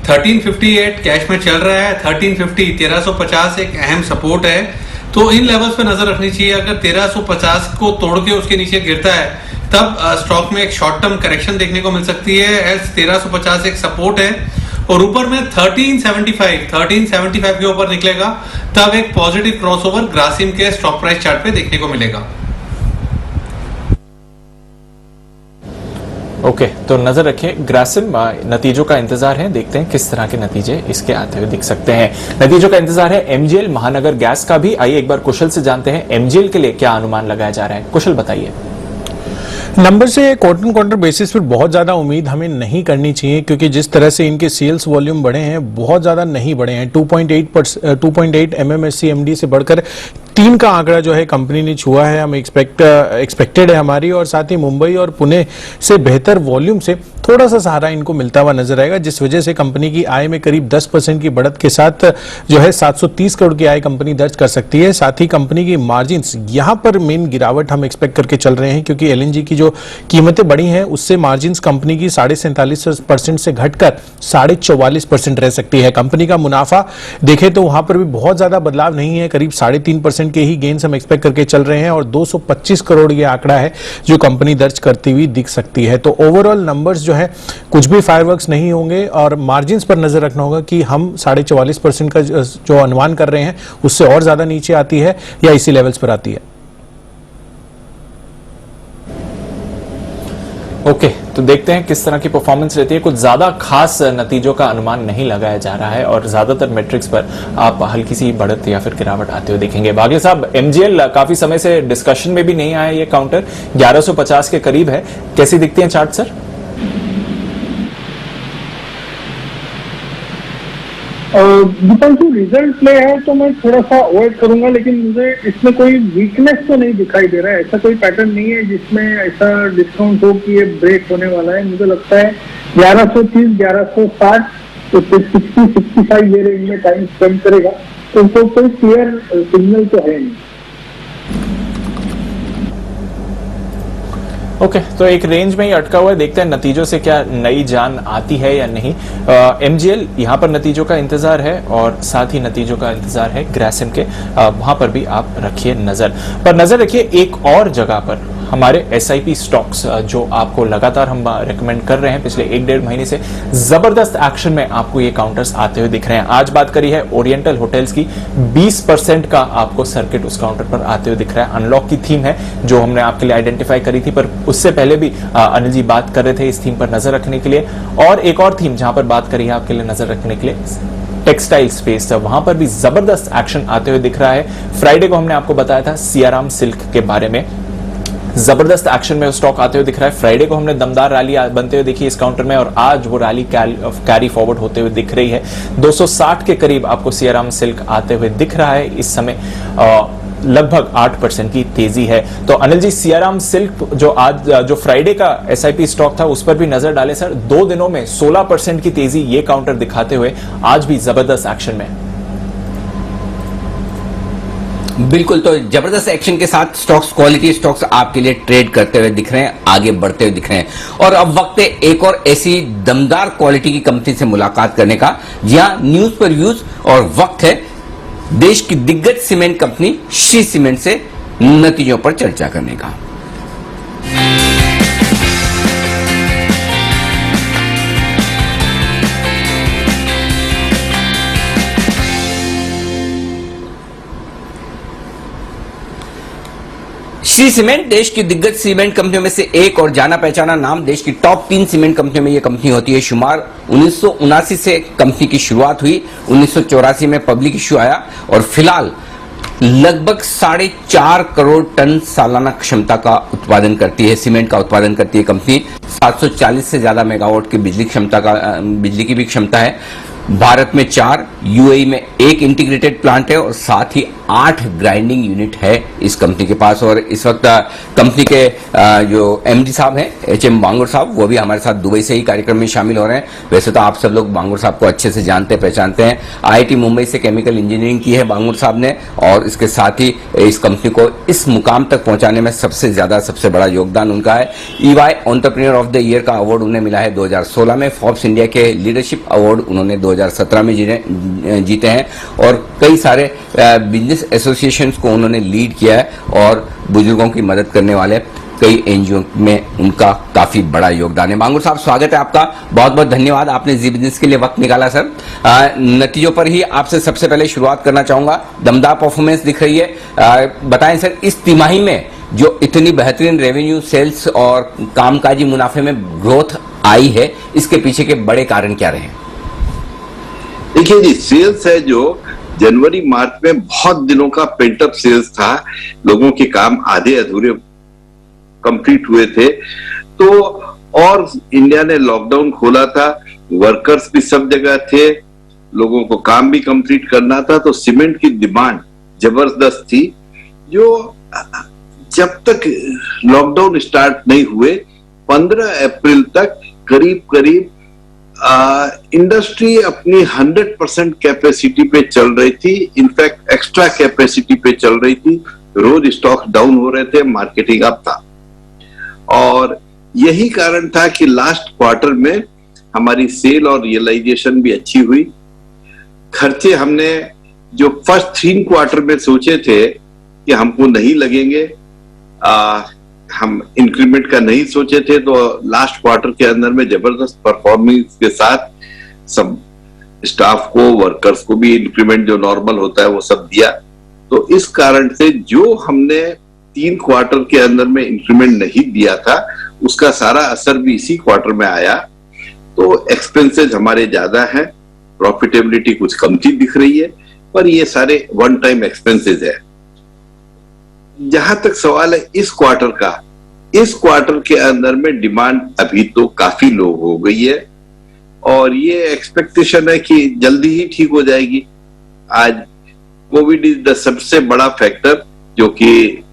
1358 कैश में चल रहा है। 1350 1350 एक अहम सपोर्ट है, तो इन लेवल्स पे नजर रखनी चाहिए। अगर 1350 को तोड़ के उसके नीचे गिरता है तब स्टॉक में एक शॉर्ट टर्म करेक्शन देखने को मिल सकती है। एल्स 1350 एक सपोर्ट है और ऊपर में 1375 के ऊपर निकलेगा तब एक पॉजिटिव क्रॉसओवर ग्रासिम के स्टॉक प्राइस चार्ट पे देखने को मिलेगा।
ओके, तो नजर रखिए ग्रासिम। नतीजों का इंतजार है, देखते हैं किस तरह के नतीजे इसके आते हुए दिख सकते हैं। नतीजों का इंतजार है एमजीएल, महानगर गैस का भी। आइए एक बार कुशल से जानते हैं एमजीएल के लिए क्या अनुमान लगाया जा रहा है। कुशल, बताइए।
नंबर से क्वार्टर बेसिस पर बहुत ज्यादा उम्मीद हमें नहीं करनी चाहिए, क्योंकि जिस तरह से इनके सेल्स वॉल्यूम बढ़े हैं बहुत ज्यादा नहीं बढ़े हैं। 2.8 MMSCMD से बढ़कर 3 का आंकड़ा जो है कंपनी ने छुआ है। हम एक्सपेक्टेड है हमारी, और साथ ही मुंबई और पुणे से बेहतर वॉल्यूम से थोड़ा सा सहारा इनको मिलता हुआ नजर आएगा, जिस वजह से कंपनी की आय में करीब 10% की बढ़त के साथ जो है 730 करोड़ की आय कंपनी दर्ज कर सकती है। साथ ही कंपनी की मार्जिन्स यहां पर मेन गिरावट हम एक्सपेक्ट करके चल रहे हैं, क्योंकि एलएनजी की जो कीमतें बढ़ी हैं उससे मार्जिन्स कंपनी की 47.5% से घटकर 44.5% रह सकती है। कंपनी का मुनाफा देखें तो वहां पर भी बहुत ज्यादा बदलाव नहीं है, करीब 3.5% के ही गेन्स हम एक्सपेक्ट करके चल रहे हैं और 225 करोड़ ये आंकड़ा है जो कंपनी दर्ज करती हुई दिख सकती है। तो ओवरऑल नंबर्स जो है कुछ भी फायरवर्क्स नहीं होंगे और मार्जिन्स पर नजर रखना होगा कि हम 44.5% का जो अनुमान कर रहे हैं उससे और ज्यादा नीचे आती है या इसी लेवल्स पर आती है।
ओके, तो तो देखते हैं किस तरह की परफॉर्मेंस रहती है। कुछ ज्यादा खास नतीजों का अनुमान नहीं लगाया जा रहा है और ज्यादातर मैट्रिक्स पर आप हल्की सी बढ़त या फिर गिरावट आते हुए देखेंगे। बागले साहब, एमजीएल काफी समय से डिस्कशन में भी नहीं आया, ये काउंटर 1150 के करीब है, कैसी दिखती है chart sir?
Deepanshu, result play है तो मैं थोड़ा सा अवॉइड करूंगा, लेकिन मुझे इसमें कोई वीकनेस तो नहीं दिखाई दे रहा है। ऐसा कोई पैटर्न नहीं है जिसमें ऐसा डिस्काउंट हो कि ये ब्रेक होने वाला है। मुझे लगता है 1130, 1160 तो 60-65 ये रेंज में टाइम स्पेंड करेगा, तो कोई क्लियर सिग्नल तो है नहीं।
ओके, तो एक रेंज में ही अटका हुआ है, देखते हैं नतीजों से क्या नई जान आती है या नहीं। एमजीएल यहां पर नतीजों का इंतजार है और साथ ही नतीजों का इंतजार है ग्रासिम के, वहां पर भी आप रखिए नजर। पर नजर रखिए एक और जगह पर, हमारे एसआईपी स्टॉक्स जो आपको लगातार हम रेकमेंड कर रहे हैं पिछले 1-1.5 महीने से, जबरदस्त एक्शन में आपको ये काउंटर्स आते हुए दिख रहे हैं। आज बात करी है ओरिएंटल होटल्स की, 20% का आपको सर्किट उस काउंटर पर आते हुए दिख रहा है। अनलॉक की थीम है जो हमने आपके लिए आइडेंटिफाई करी थी, पर उससे पहले भी अनिल जी बात कर रहे थे इस थीम पर नजर रखने के लिए। और एक और थीम जहां पर बात करी है आपके लिए नजर रखने के लिए, टेक्सटाइल स्पेस, वहां पर भी जबरदस्त एक्शन आते हुए दिख रहा है। फ्राइडे को हमने आपको बताया था सियाराम सिल्क के बारे में, जबरदस्त एक्शन में स्टॉक आते हुए दिख रहा है। फ्राइडे को हमने दमदार रैली बनते हुए देखी इस काउंटर में और आज वो रैली कैरी फॉरवर्ड होते हुए दिख रही है। 260 के करीब आपको सियाराम सिल्क आते हुए दिख रहा है इस समय, लगभग 8% की तेजी है। तो अनिल जी, सियाराम सिल्क जो फ्राइडे का एसआईपी स्टॉक था उस पर भी नजर डाले सर। 2 दिनों में 16% की तेजी ये काउंटर दिखाते हुए आज भी जबरदस्त एक्शन में।
बिल्कुल, तो जबरदस्त एक्शन के साथ स्टॉक्स, क्वालिटी स्टॉक्स आपके लिए ट्रेड करते हुए दिख रहे हैं, आगे बढ़ते हुए दिख रहे हैं। और अब वक्त है एक और ऐसी दमदार क्वालिटी की कंपनी से मुलाकात करने का, जहां न्यूज पर व्यूज, और वक्त है देश की दिग्गज सीमेंट कंपनी श्री सीमेंट से नतीजों पर चर्चा करने का। श्री सीमेंट देश की दिग्गज सीमेंट कंपनियों में से एक और जाना पहचाना नाम, देश की टॉप 3 सीमेंट कंपनियों में यह कंपनी होती है शुमार। 1979 से कंपनी की शुरुआत हुई, 1984 में पब्लिक इश्यू आया और फिलहाल लगभग 4.5 करोड़ टन सालाना क्षमता का उत्पादन करती है, सीमेंट का उत्पादन करती है कंपनी। 740 से ज्यादा मेगावाट की बिजली की भी क्षमता है। भारत में 4, यूएई में 1 इंटीग्रेटेड प्लांट है और साथ ही 8 ग्राइंडिंग यूनिट है इस कंपनी के पास। और इस वक्त कंपनी के जो एमडी साहब हैं, एचएम बांगुर साहब, वो भी हमारे साथ दुबई से ही कार्यक्रम में शामिल हो रहे हैं। वैसे तो आप सब लोग बांगुर साहब को अच्छे से जानते पहचानते हैं। आईआईटी मुंबई से केमिकल इंजीनियरिंग की है बांगुर साहब ने, और इसके साथ ही इस कंपनी को इस मुकाम तक पहुंचाने में सबसे बड़ा योगदान उनका है। EY entrepreneur of the year का अवार्ड उन्हें मिला है 2016 में। फोर्ब्स इंडिया के लीडरशिप अवार्ड उन्होंने 2017 में जीते हैं और कई सारे बिजनेस एसोसिएशंस को उन्होंने लीड किया है और बुजुर्गों की मदद करने वाले कई एनजीओ में उनका काफी बड़ा योगदान है। बांगुर साहब, स्वागत है आपका, बहुत बहुत धन्यवाद, आपने जी बिजनेस के लिए वक्त निकाला सर। नतीजों पर ही आपसे सबसे पहले शुरुआत करना चाहूंगा। दमदार परफॉर्मेंस दिख रही है, बताएं सर, इस तिमाही में जो इतनी बेहतरीन रेवेन्यू, सेल्स और कामकाजी मुनाफे में ग्रोथ आई है, इसके पीछे के बड़े कारण क्या रहे?
देखिए जी, सेल्स है जो जनवरी मार्च में बहुत दिनों का पेंटअप सेल्स था, लोगों के काम आधे अधूरे कंप्लीट हुए थे, तो और इंडिया ने लॉकडाउन खोला था, वर्कर्स भी सब जगह थे, लोगों को काम भी कंप्लीट करना था, तो सीमेंट की डिमांड जबरदस्त थी। जो जब तक लॉकडाउन स्टार्ट नहीं हुए 15 अप्रैल तक करीब इंडस्ट्री अपनी 100% कैपेसिटी पे चल रही थी, इनफैक्ट एक्स्ट्रा कैपेसिटी पे चल रही थी, रोज स्टॉक डाउन हो रहे थे, मार्केटिंग अप था। और यही कारण था कि लास्ट क्वार्टर में हमारी सेल और रियलाइजेशन भी अच्छी हुई। खर्चे हमने जो फर्स्ट 3 क्वार्टर में सोचे थे कि हमको नहीं लगेंगे, हम इंक्रीमेंट का नहीं सोचे थे, तो लास्ट क्वार्टर के अंदर में जबरदस्त परफॉर्मेंस के साथ सब स्टाफ को, वर्कर्स को भी इंक्रीमेंट जो नॉर्मल होता है वो सब दिया। तो इस कारण से जो हमने 3 क्वार्टर के अंदर में इंक्रीमेंट नहीं दिया था, उसका सारा असर भी इसी क्वार्टर में आया। तो एक्सपेंसेस हमारे ज्यादा है, प्रॉफिटेबिलिटी कुछ कमती दिख रही है, पर ये सारे वन टाइम एक्सपेंसेस है। जहां तक सवाल है इस क्वार्टर का, इस क्वार्टर के अंदर में डिमांड अभी तो काफी लो हो गई है और ये एक्सपेक्टेशन है कि जल्दी ही ठीक हो जाएगी। आज कोविड इज द सबसे बड़ा फैक्टर जो कि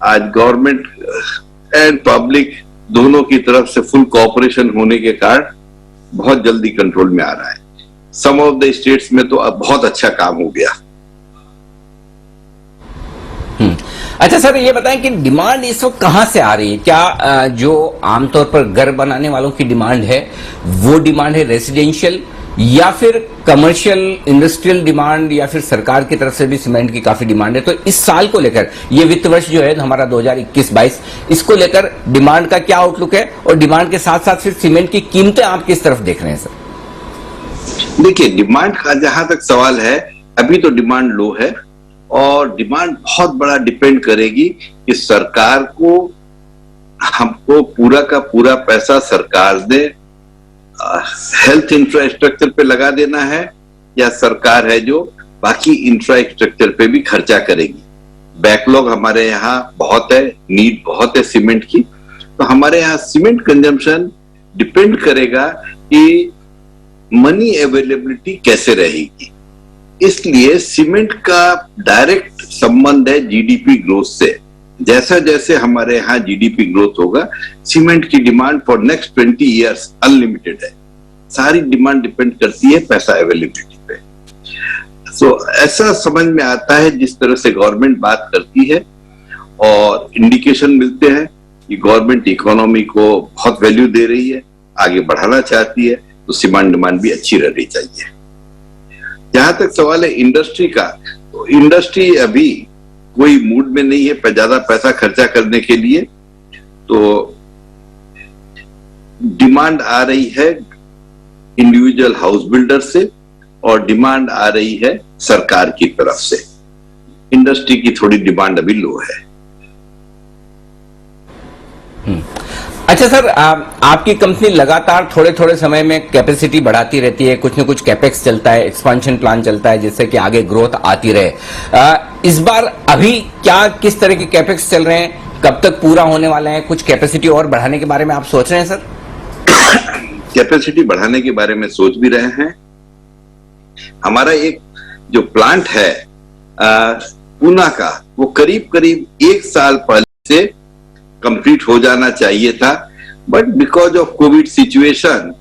आज गवर्नमेंट एंड पब्लिक दोनों की तरफ से फुल कोऑपरेशन होने के कारण बहुत जल्दी कंट्रोल में आ रहा है। सम ऑफ द स्टेट्स में तो अब बहुत अच्छा काम हो गया।
अच्छा सर, ये बताएं कि डिमांड इस वक्त कहां से आ रही है? क्या जो आमतौर पर घर बनाने वालों की डिमांड है वो डिमांड है रेसिडेंशियल, या फिर कमर्शियल इंडस्ट्रियल डिमांड, या फिर सरकार की तरफ से भी सीमेंट की काफी डिमांड है? तो इस साल को लेकर, ये वित्त वर्ष जो है हमारा 2021-22, इसको लेकर डिमांड का क्या आउटलुक है और डिमांड के साथ साथ फिर सीमेंट की कीमतें आप किस तरफ देख रहे हैं सर?
देखिए, डिमांड का जहां तक सवाल है, अभी तो डिमांड लो है और डिमांड बहुत बड़ा डिपेंड करेगी कि सरकार को, हमको पूरा का पूरा पैसा सरकार ने हेल्थ इंफ्रास्ट्रक्चर पे लगा देना है या सरकार है जो बाकी इंफ्रास्ट्रक्चर पे भी खर्चा करेगी। बैकलॉग हमारे यहाँ बहुत है, नीड बहुत है सीमेंट की, तो हमारे यहाँ सीमेंट कंजम्पशन डिपेंड करेगा कि मनी अवेलेबिलिटी कैसे रहेगी। इसलिए सीमेंट का डायरेक्ट संबंध है जीडीपी ग्रोथ से। जैसा जैसे हमारे यहाँ जीडीपी ग्रोथ होगा, सीमेंट की demand for next 20 years unlimited है। सारी डिमांड डिपेंड करती है पैसा अवेलेबिलिटी पे। सो ऐसा समझ में आता है जिस तरह से गवर्नमेंट बात करती है और इंडिकेशन मिलते हैं कि गवर्नमेंट इकोनॉमी को बहुत वैल्यू दे रही है, आगे बढ़ाना चाहती है, तो सीमेंट डिमांड भी अच्छी रहनी चाहिए। जहां तक सवाल है इंडस्ट्री का, तो इंडस्ट्री अभी कोई मूड में नहीं है ज्यादा पैसा खर्चा करने के लिए, तो डिमांड आ रही है इंडिविजुअल हाउस बिल्डर से और डिमांड आ रही है सरकार की तरफ से। इंडस्ट्री की थोड़ी डिमांड अभी लो है।
अच्छा सर, आपकी कंपनी लगातार थोड़े थोड़े समय में कैपेसिटी बढ़ाती रहती है, कुछ न कुछ कैपेक्स चलता है, एक्सपेंशन प्लान चलता है जिससे कि आगे ग्रोथ आती रहे। इस बार अभी क्या किस तरह के कैपेक्स चल रहे हैं, कब तक पूरा होने वाले हैं? कुछ कैपेसिटी और बढ़ाने के बारे में आप सोच रहे हैं सर?
कैपेसिटी बढ़ाने के बारे में सोच भी रहे हैं। हमारा एक जो प्लांट है पूना का, वो करीब करीब 1 साल पहले से कंप्लीट हो जाना चाहिए था, but because of Covid situation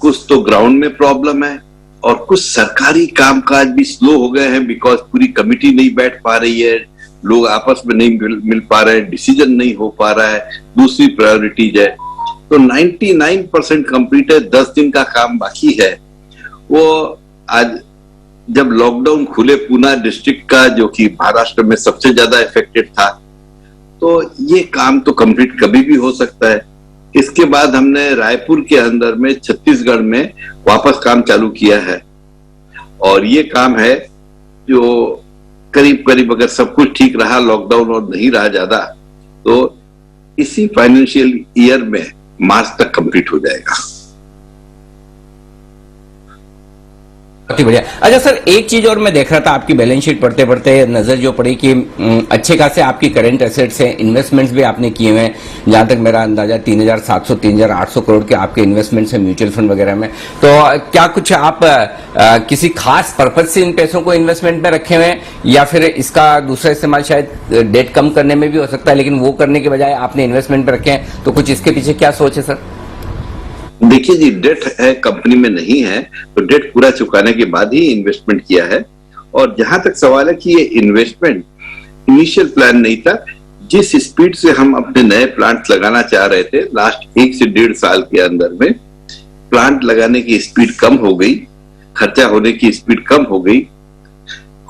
कुछ तो ग्राउंड में प्रॉब्लम है और कुछ सरकारी कामकाज भी स्लो हो गए हैं, बिकॉज पूरी कमिटी नहीं बैठ पा रही है, लोग आपस में नहीं मिल पा रहे हैं, डिसीजन नहीं हो पा रहा है, दूसरी प्रायोरिटीज है। तो 99% कंप्लीट है, 10 दिन का काम बाकी है। वो आज जब लॉकडाउन खुले पूना डिस्ट्रिक्ट का, जो कि महाराष्ट्र में सबसे ज्यादा इफेक्टेड था, तो ये काम तो कंप्लीट कभी भी हो सकता है। इसके बाद हमने रायपुर के अंदर में छत्तीसगढ़ में वापस काम चालू किया है और ये काम है जो करीब करीब अगर सब कुछ ठीक रहा, लॉकडाउन और नहीं रहा ज्यादा, तो इसी फाइनेंशियल ईयर में मार्च तक कंप्लीट हो जाएगा।
बहुत ही बढ़िया। अच्छा सर, एक चीज और मैं देख रहा था, आपकी बैलेंस शीट पढ़ते पढ़ते नजर जो पड़ी कि अच्छे खासे आपकी करंट एसेट्स हैं, इन्वेस्टमेंट्स भी आपने किए हुए हैं। जहां तक मेरा अंदाजा 3,700 3,800 करोड़ के आपके इन्वेस्टमेंट्स हैं म्यूचुअल फंड वगैरह में। तो क्या कुछ आप किसी खास पर्पज से इन पैसों को इन्वेस्टमेंट में रखे हुए हैं, या फिर इसका दूसरा इस्तेमाल शायद डेट कम करने में भी हो सकता है, लेकिन वो करने के बजाय आपने इन्वेस्टमेंट में रखे हैं, तो कुछ इसके पीछे क्या सोच है सर?
देखिए जी, डेट है कंपनी में नहीं है, तो डेट पूरा चुकाने के बाद ही इन्वेस्टमेंट किया है। और जहां तक सवाल है कि ये इन्वेस्टमेंट इनिशियल प्लान नहीं था, जिस स्पीड से हम अपने नए प्लांट लगाना चाह रहे थे लास्ट 1 से 1.5 साल के अंदर में, प्लांट लगाने की स्पीड कम हो गई, खर्चा होने की स्पीड कम हो गई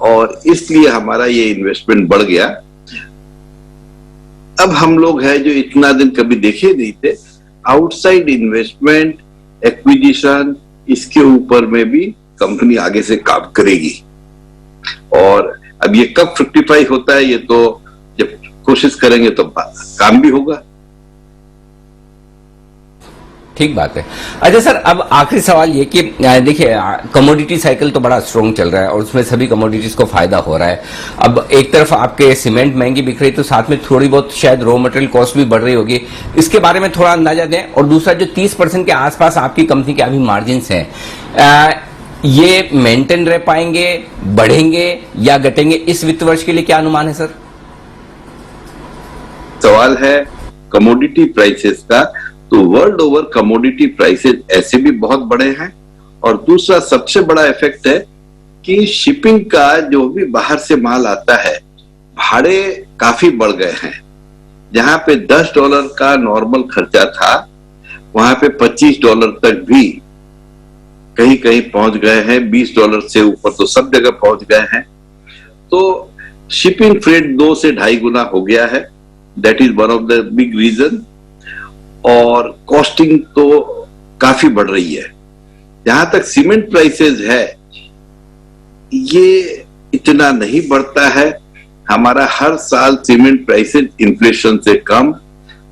और इसलिए हमारा ये इन्वेस्टमेंट बढ़ गया। अब हम लोग हैं जो इतना दिन कभी देखे नहीं थे, आउटसाइड इन्वेस्टमेंट, एक्विजिशन, इसके ऊपर में भी कंपनी आगे से काम करेगी। और अब ये कब फ्रुक्टिफाई होता है, ये तो जब कोशिश करेंगे तो काम भी होगा।
ठीक बात है। अच्छा सर, अब आखिरी सवाल ये कि देखिए कमोडिटी साइकिल तो बड़ा स्ट्रॉन्ग चल रहा है और उसमें सभी कमोडिटीज को फायदा हो रहा है। अब एक तरफ आपके सीमेंट महंगी बिक रही, तो साथ में थोड़ी बहुत शायद रॉ मटेरियल कॉस्ट भी बढ़ रही होगी, इसके बारे में थोड़ा अंदाजा दें। और दूसरा, जो 30% के आसपास आपकी कंपनी के अभी मार्जिन हैं, ये मेंटेन रह पाएंगे, बढ़ेंगे या घटेंगे, इस वित्त वर्ष के लिए क्या अनुमान है सर?
सवाल है कमोडिटी प्राइसेस का, तो वर्ल्ड ओवर कमोडिटी प्राइसेस ऐसे भी बहुत बड़े हैं। और दूसरा सबसे बड़ा इफेक्ट है कि शिपिंग का जो भी बाहर से माल आता है, भाड़े काफी बढ़ गए हैं। जहां पे $10 का नॉर्मल खर्चा था, वहां पे $25 तक भी कहीं कहीं पहुंच गए हैं। $20 से ऊपर तो सब जगह पहुंच गए हैं। तो शिपिंग फ्रेट 2 से 2.5 गुना हो गया है। That is one of the big reason. और कॉस्टिंग तो काफी बढ़ रही है। जहां तक सीमेंट प्राइसेस है, ये इतना नहीं बढ़ता है। हमारा हर साल सीमेंट प्राइसेस इन्फ्लेशन से कम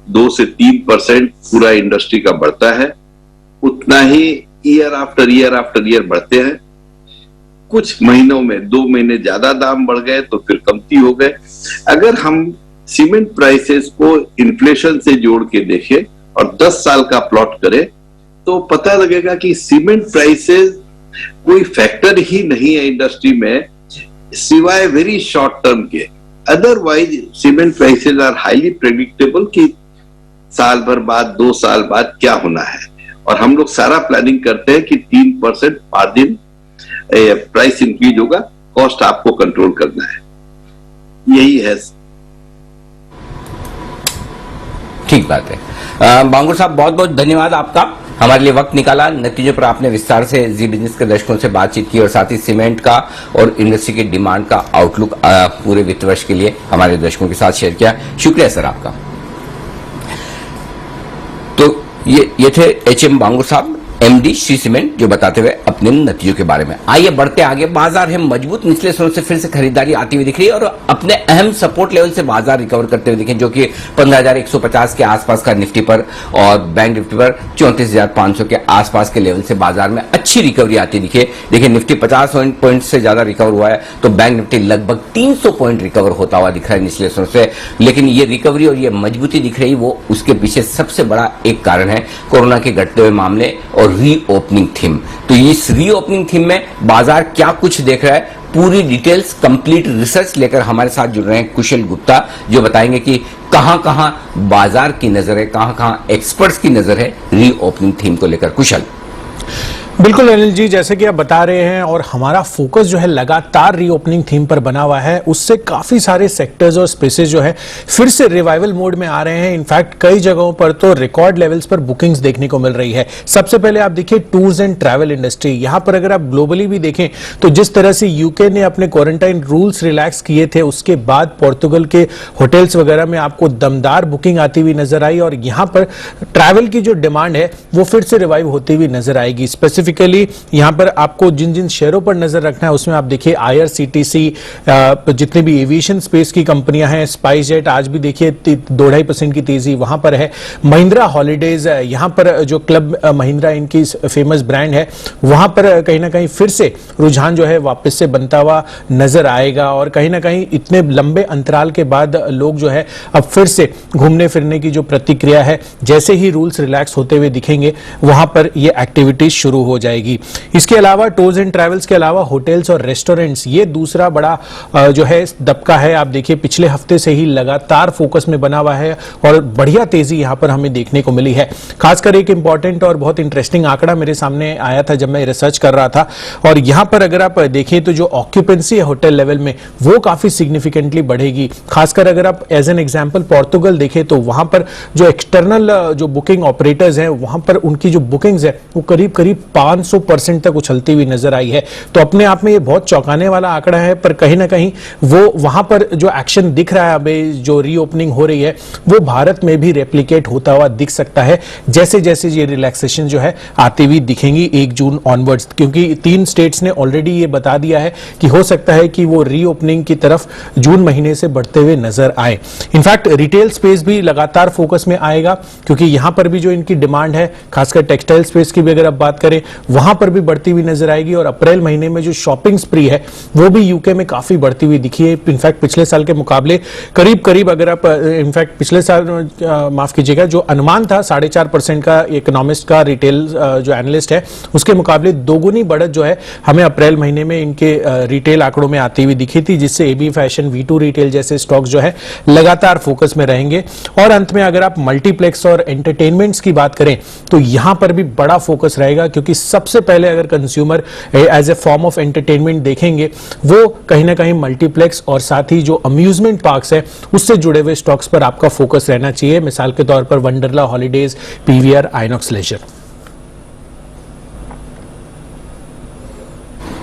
2 से 3% पूरा इंडस्ट्री का बढ़ता है। उतना ही ईयर आफ्टर ईयर बढ़ते हैं। कुछ महीनों में 2 महीने ज्यादा दाम बढ़ गए तो फिर कमती हो गए। अगर हम सीमेंट प्राइसेस को इन्फ्लेशन से जोड़ के देखें और 10 साल का प्लॉट करें, तो पता लगेगा कि सीमेंट प्राइसेस कोई फैक्टर ही नहीं है इंडस्ट्री में, सिवाय वेरी शॉर्ट टर्म के। Otherwise cement prices are highly predictable कि साल भर बाद, 2 साल बाद क्या होना है। और हम लोग सारा प्लानिंग करते हैं कि 3% मार्जिन प्राइस इंक्रीज होगा। कॉस्ट आपको कंट्रोल करना है, यही है।
ठीक बात है। बांगुर साहब, बहुत बहुत धन्यवाद आपका, हमारे लिए वक्त निकाला। नतीजों पर आपने विस्तार से जी बिजनेस के दर्शकों से बातचीत की और साथ ही सीमेंट का और इंडस्ट्री के डिमांड का आउटलुक पूरे वित्त वर्ष के लिए हमारे दर्शकों के साथ शेयर किया। शुक्रिया सर आपका। तो ये थे एचएम बांगुर साहब, एमडी श्री सीमेंट, जो बताते हुए अपने नतीजों के बारे में। आइए बढ़ते आगे। बाजार है मजबूत निचले स्तरों से फिर से खरीदारी आती हुई दिख रही है और अपने अहम सपोर्ट लेवल से बाजार रिकवर करते हुए दिखे, जो कि 15,150 के आसपास का निफ्टी पर और बैंक निफ्टी पर 34,500 के आसपास के लेवल से बाजार में अच्छी रिकवरी आती दिखे। देखिए निफ्टी 50 पॉइंट से ज्यादा रिकवर हुआ है, तो बैंक निफ्टी लगभग 300 पॉइंट रिकवर होता हुआ दिख रहा है निचले स्तरों से। लेकिन ये रिकवरी और ये मजबूती दिख रही, वो उसके पीछे सबसे बड़ा एक कारण है कोरोना के घटते हुए मामले और रीओपनिंग थीम। तो इस रीओपनिंग थीम में बाजार क्या कुछ देख रहा है, पूरी डिटेल्स, कंप्लीट रिसर्च लेकर हमारे साथ जुड़ रहे हैं कुशल गुप्ता, जो बताएंगे कि कहां कहां बाजार की नजर है, कहां कहां एक्सपर्ट्स की नजर है रीओपनिंग थीम को लेकर। कुशल।
बिल्कुल अनिल जी, जैसे कि आप बता रहे हैं और हमारा फोकस जो है लगातार रीओपनिंग थीम पर बना हुआ है, उससे काफी सारे सेक्टर्स और स्पेसेस जो है फिर से रिवाइवल मोड में आ रहे हैं। इनफैक्ट कई जगहों पर तो रिकॉर्ड लेवल्स पर बुकिंग्स देखने को मिल रही है। सबसे पहले आप देखिए टूर्स एंड ट्रैवल इंडस्ट्री। यहां पर अगर आप ग्लोबली भी देखें तो जिस तरह से यूके ने अपने क्वारंटाइन रूल्स रिलैक्स किए थे, उसके बाद पोर्तुगल के होटल्स वगैरह में आपको दमदार बुकिंग आती हुई नजर आई और यहां पर ट्रैवल की जो डिमांड है वो फिर से रिवाइव होती हुई नजर आएगी। स्पेसिफिकली यहां पर आपको जिन जिन शेयरों पर नजर रखना है, उसमें आप देखिए IRCTC, जितने भी एविएशन स्पेस की कंपनियां हैं, स्पाइसजेट, आज भी देखिए 2.5% की तेजी वहां पर है। महिंद्रा हॉलीडेज, यहां पर जो क्लब महिंद्रा इनकी फेमस ब्रांड है, वहां पर कहीं ना कहीं फिर से रुझान जो है वापस से बनता हुआ नजर आएगा और कहीं ना कहीं इतने लंबे अंतराल के बाद लोग जो है अब फिर से घूमने फिरने की जो प्रतिक्रिया है, जैसे ही रूल्स रिलैक्स होते हुए दिखेंगे वहां पर ये एक्टिविटीज शुरू हो जाएगी। इसके अलावा टूर्स एंड ट्रैवल्स के अलावा होटल्स और रेस्टोरेंट्स, ये दूसरा बड़ा जो है दबका है। आप देखिए पिछले हफ्ते से ही लगातार फोकस में बना हुआ है और बढ़िया तेजी यहां पर हमें देखने को मिली है। खासकर एक इंपॉर्टेंट और बहुत इंटरेस्टिंग आंकड़ा मेरे सामने आया था जब मैं रिसर्च कर रहा था, और यहां पर अगर आप देखें तो जो ऑक्यूपेंसी है होटल लेवल में वो काफी सिग्निफिकेंटली बढ़ेगी। खासकर अगर आप एज एन एग्जांपल पोर्तुगल देखें तो वहां पर जो एक्सटर्नल जो बुकिंग ऑपरेटर्स हैं, वहां पर उनकी जो बुकिंग्स है वो करीब करीब 500% तक उछलती हुई नजर आई है। तो अपने आप में ये बहुत चौंकाने वाला आंकड़ा है, पर कहीं ना कहीं वो वहां पर जो एक्शन दिख रहा है, अभी जो रीओपनिंग हो रही है वो भारत में भी रेप्लिकेट होता हुआ दिख सकता है जैसे जैसे ये रिलैक्सेशन जो है आती हुई दिखेंगी 1 जून ऑनवर्ड्स, क्योंकि 3 स्टेट्स ने ऑलरेडी ये बता दिया है कि हो सकता है कि वो रीओपनिंग की तरफ जून महीने से बढ़ते हुए नजर आए। इनफैक्ट रिटेल स्पेस भी लगातार फोकस में आएगा, क्योंकि यहां पर भी जो इनकी डिमांड है, खासकर टेक्सटाइल स्पेस की भी अगर आप बात करें, वहां पर भी बढ़ती हुई नजर आएगी। और अप्रैल महीने में जो शॉपिंग स्प्री है वो भी यूके में काफी बढ़ती हुई दिखी है। इनफैक्ट पिछले साल के मुकाबले करीब अगर आप इनफैक्ट पिछले साल माफ कीजिएगा, जो अनुमान था 4.5% का इकोनॉमिस्ट का, रिटेल जो एनालिस्ट है उसके मुकाबले दोगुनी बढ़त जो है हमें अप्रैल महीने में इनके रिटेल आंकड़ों में आती हुई दिखी थी, जिससे एबी फैशन, V2 रिटेल जैसे स्टॉक्स जो है लगातार फोकस में रहेंगे। और अंत में अगर आप मल्टीप्लेक्स और एंटरटेनमेंट्स की बात करें तो यहां पर भी बड़ा फोकस रहेगा, क्योंकि सबसे पहले अगर consumer as a form of entertainment देखेंगे वो कहीं ना कहीं मल्टीप्लेक्स और साथ ही जो अम्यूजमेंट पार्क्स है उससे जुड़े हुए स्टॉक्स पर आपका फोकस रहना चाहिए। मिसाल के तौर पर वंडरला हॉलीडेज, PVR, आइनॉक्स लेजर।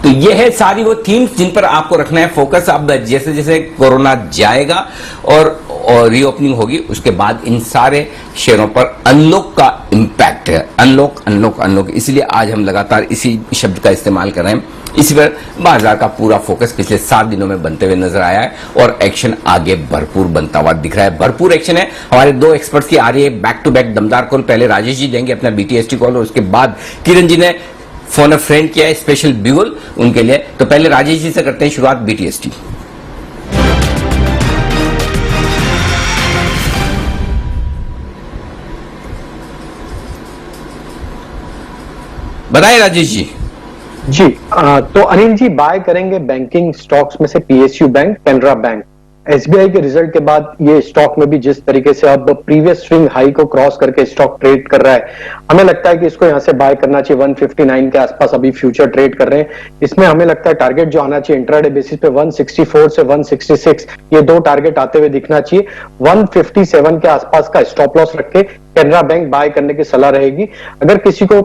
तो ये है सारी वो थीम्स जिन पर आपको रखना है फोकस। अब जैसे जैसे कोरोना जाएगा और रीओपनिंग होगी, उसके बाद इन सारे शेयरों पर अनलॉक का इंपैक्ट है। अनलॉक, इसलिए आज हम लगातार इसी शब्द का इस्तेमाल कर रहे हैं। इसी पर बाजार का पूरा फोकस पिछले 7 दिनों में बनते हुए नजर आया है और एक्शन आगे भरपूर बनता हुआ दिख रहा है। भरपूर एक्शन है। हमारे 2 एक्सपर्ट्स की आ रही है बैक टू बैक दमदार कॉल। पहले राजेश जी देंगे अपना BTST कॉल और उसके बाद किरण जी ने फोन अ फ्रेंड किया है, स्पेशल बिगुल उनके लिए। तो पहले राजेश जी से करते हैं शुरुआत BTST। बताइए राजेश जी।
जी तो अनिल जी, बाय करेंगे बैंकिंग स्टॉक्स में से PSU bank, Canara bank. SBI के रिजल्ट के बाद ये स्टॉक में भी जिस तरीके से अब प्रीवियस स्विंग हाई को क्रॉस करके स्टॉक ट्रेड कर रहा है, हमें लगता है कि इसको यहां से बाय करना चाहिए। 159 के आसपास अभी फ्यूचर ट्रेड कर रहे हैं। इसमें हमें लगता है टारगेट जो आना चाहिए इंट्राडे बेसिस पे 164 से 166, ये 2 टारगेट आते हुए दिखना चाहिए। 157 के आसपास का स्टॉप लॉस रख के कैनरा बैंक बाय करने की सलाह रहेगी। अगर किसी को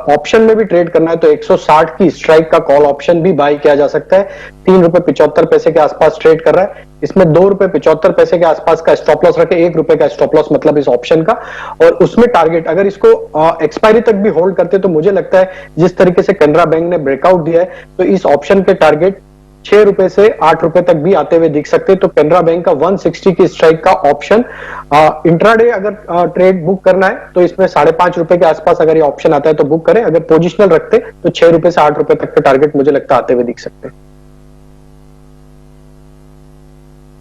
ऑप्शन में भी ट्रेड करना है तो 160 की स्ट्राइक का कॉल ऑप्शन भी बाय किया जा सकता है। ₹3.75 के आसपास ट्रेड कर रहा है। इसमें ₹2.75 के आसपास का स्टॉप लॉस रखे, ₹1 का स्टॉप लॉस मतलब इस ऑप्शन का, और उसमें टारगेट अगर इसको एक्सपायरी तक भी होल्ड करते तो मुझे लगता है जिस तरीके से कैनरा बैंक ने ब्रेकआउट दिया है तो इस ऑप्शन के टारगेट ₹6 से ₹8 तक भी आते हुए दिख सकते हैं। तो कैनरा बैंक का 160 की स्ट्राइक का ऑप्शन इंट्राडे अगर ट्रेड बुक करना है तो इसमें ₹5.5 के आसपास अगर ये ऑप्शन आता है तो बुक करें। अगर पोजिशनल रखते तो ₹6 से ₹8 तक के टारगेट मुझे लगता है आते हुए दिख सकते हैं।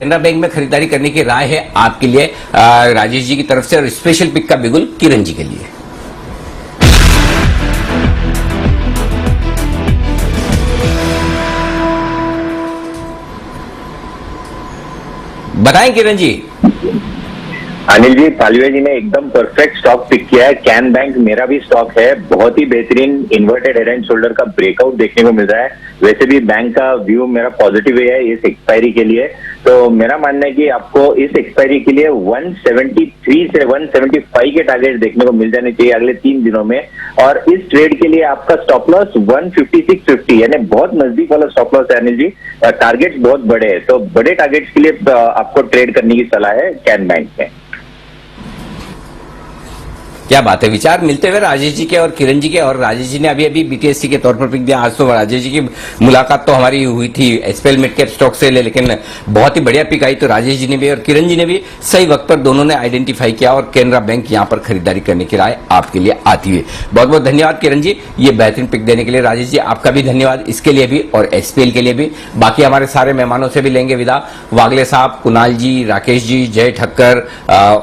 कैनरा बैंक में खरीदारी करने की राय है आपके लिए राजेश जी की तरफ से, और स्पेशल पिक का बिगुल किरण जी के लिए। बताएं किरण जी।
अनिल जी, तालवे जी ने एकदम परफेक्ट स्टॉक पिक किया है। कैन बैंक मेरा भी स्टॉक है। बहुत ही बेहतरीन इन्वर्टेड हेड एंड शोल्डर का ब्रेकआउट देखने को मिल रहा है। वैसे भी बैंक का व्यू मेरा पॉजिटिव है इस एक्सपायरी के लिए। तो मेरा मानना है कि आपको इस एक्सपायरी के लिए 173 से 175 के टारगेट देखने को मिल जाने चाहिए अगले 3 दिनों में। और इस ट्रेड के लिए आपका स्टॉप लॉस 156.50 यानी बहुत नजदीक वाला स्टॉप लॉस है अनिल जी। टारगेट्स बहुत बड़े हैं, तो बड़े टारगेट्स के लिए आपको ट्रेड करने की सलाह है कैन बैंक में।
क्या बात है, विचार मिलते हुए राजेश जी के और किरण जी के। और राजेश जी ने अभी BTST के तौर पर पिक दिया। आज तो राजेश जी की मुलाकात तो हमारी हुई थी SPL मिड कैप स्टॉक से, लेकिन बहुत ही बढ़िया पिक आई। तो राजेश जी ने भी और किरण जी ने भी सही वक्त पर दोनों ने आइडेंटिफाई किया और कैनरा बैंक यहां पर खरीदारी करने की राय आपके लिए आती है। बहुत बहुत धन्यवाद किरण जी, ये बेहतरीन पिक देने के लिए। राजेश जी आपका भी धन्यवाद इसके लिए भी और SPL के लिए भी। बाकी हमारे सारे मेहमानों से भी लेंगे विदा। वागले साहब, कुणाल जी, राकेश जी, जय ठक्कर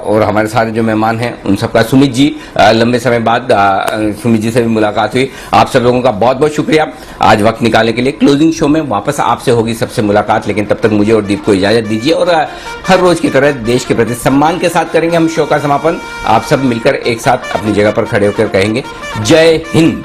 और हमारे सारे जो मेहमान हैं उन सबका, सुमित जी, लंबे समय बाद सुमित जी से भी मुलाकात हुई। आप सब लोगों का बहुत बहुत शुक्रिया आज वक्त निकालने के लिए। क्लोजिंग शो में वापस आपसे होगी सबसे मुलाकात, लेकिन तब तक मुझे और दीप को इजाजत दीजिए और हर रोज की तरह देश के प्रति सम्मान के साथ करेंगे हम शो का समापन। आप सब मिलकर एक साथ अपनी जगह पर खड़े होकर कहेंगे जय हिंद।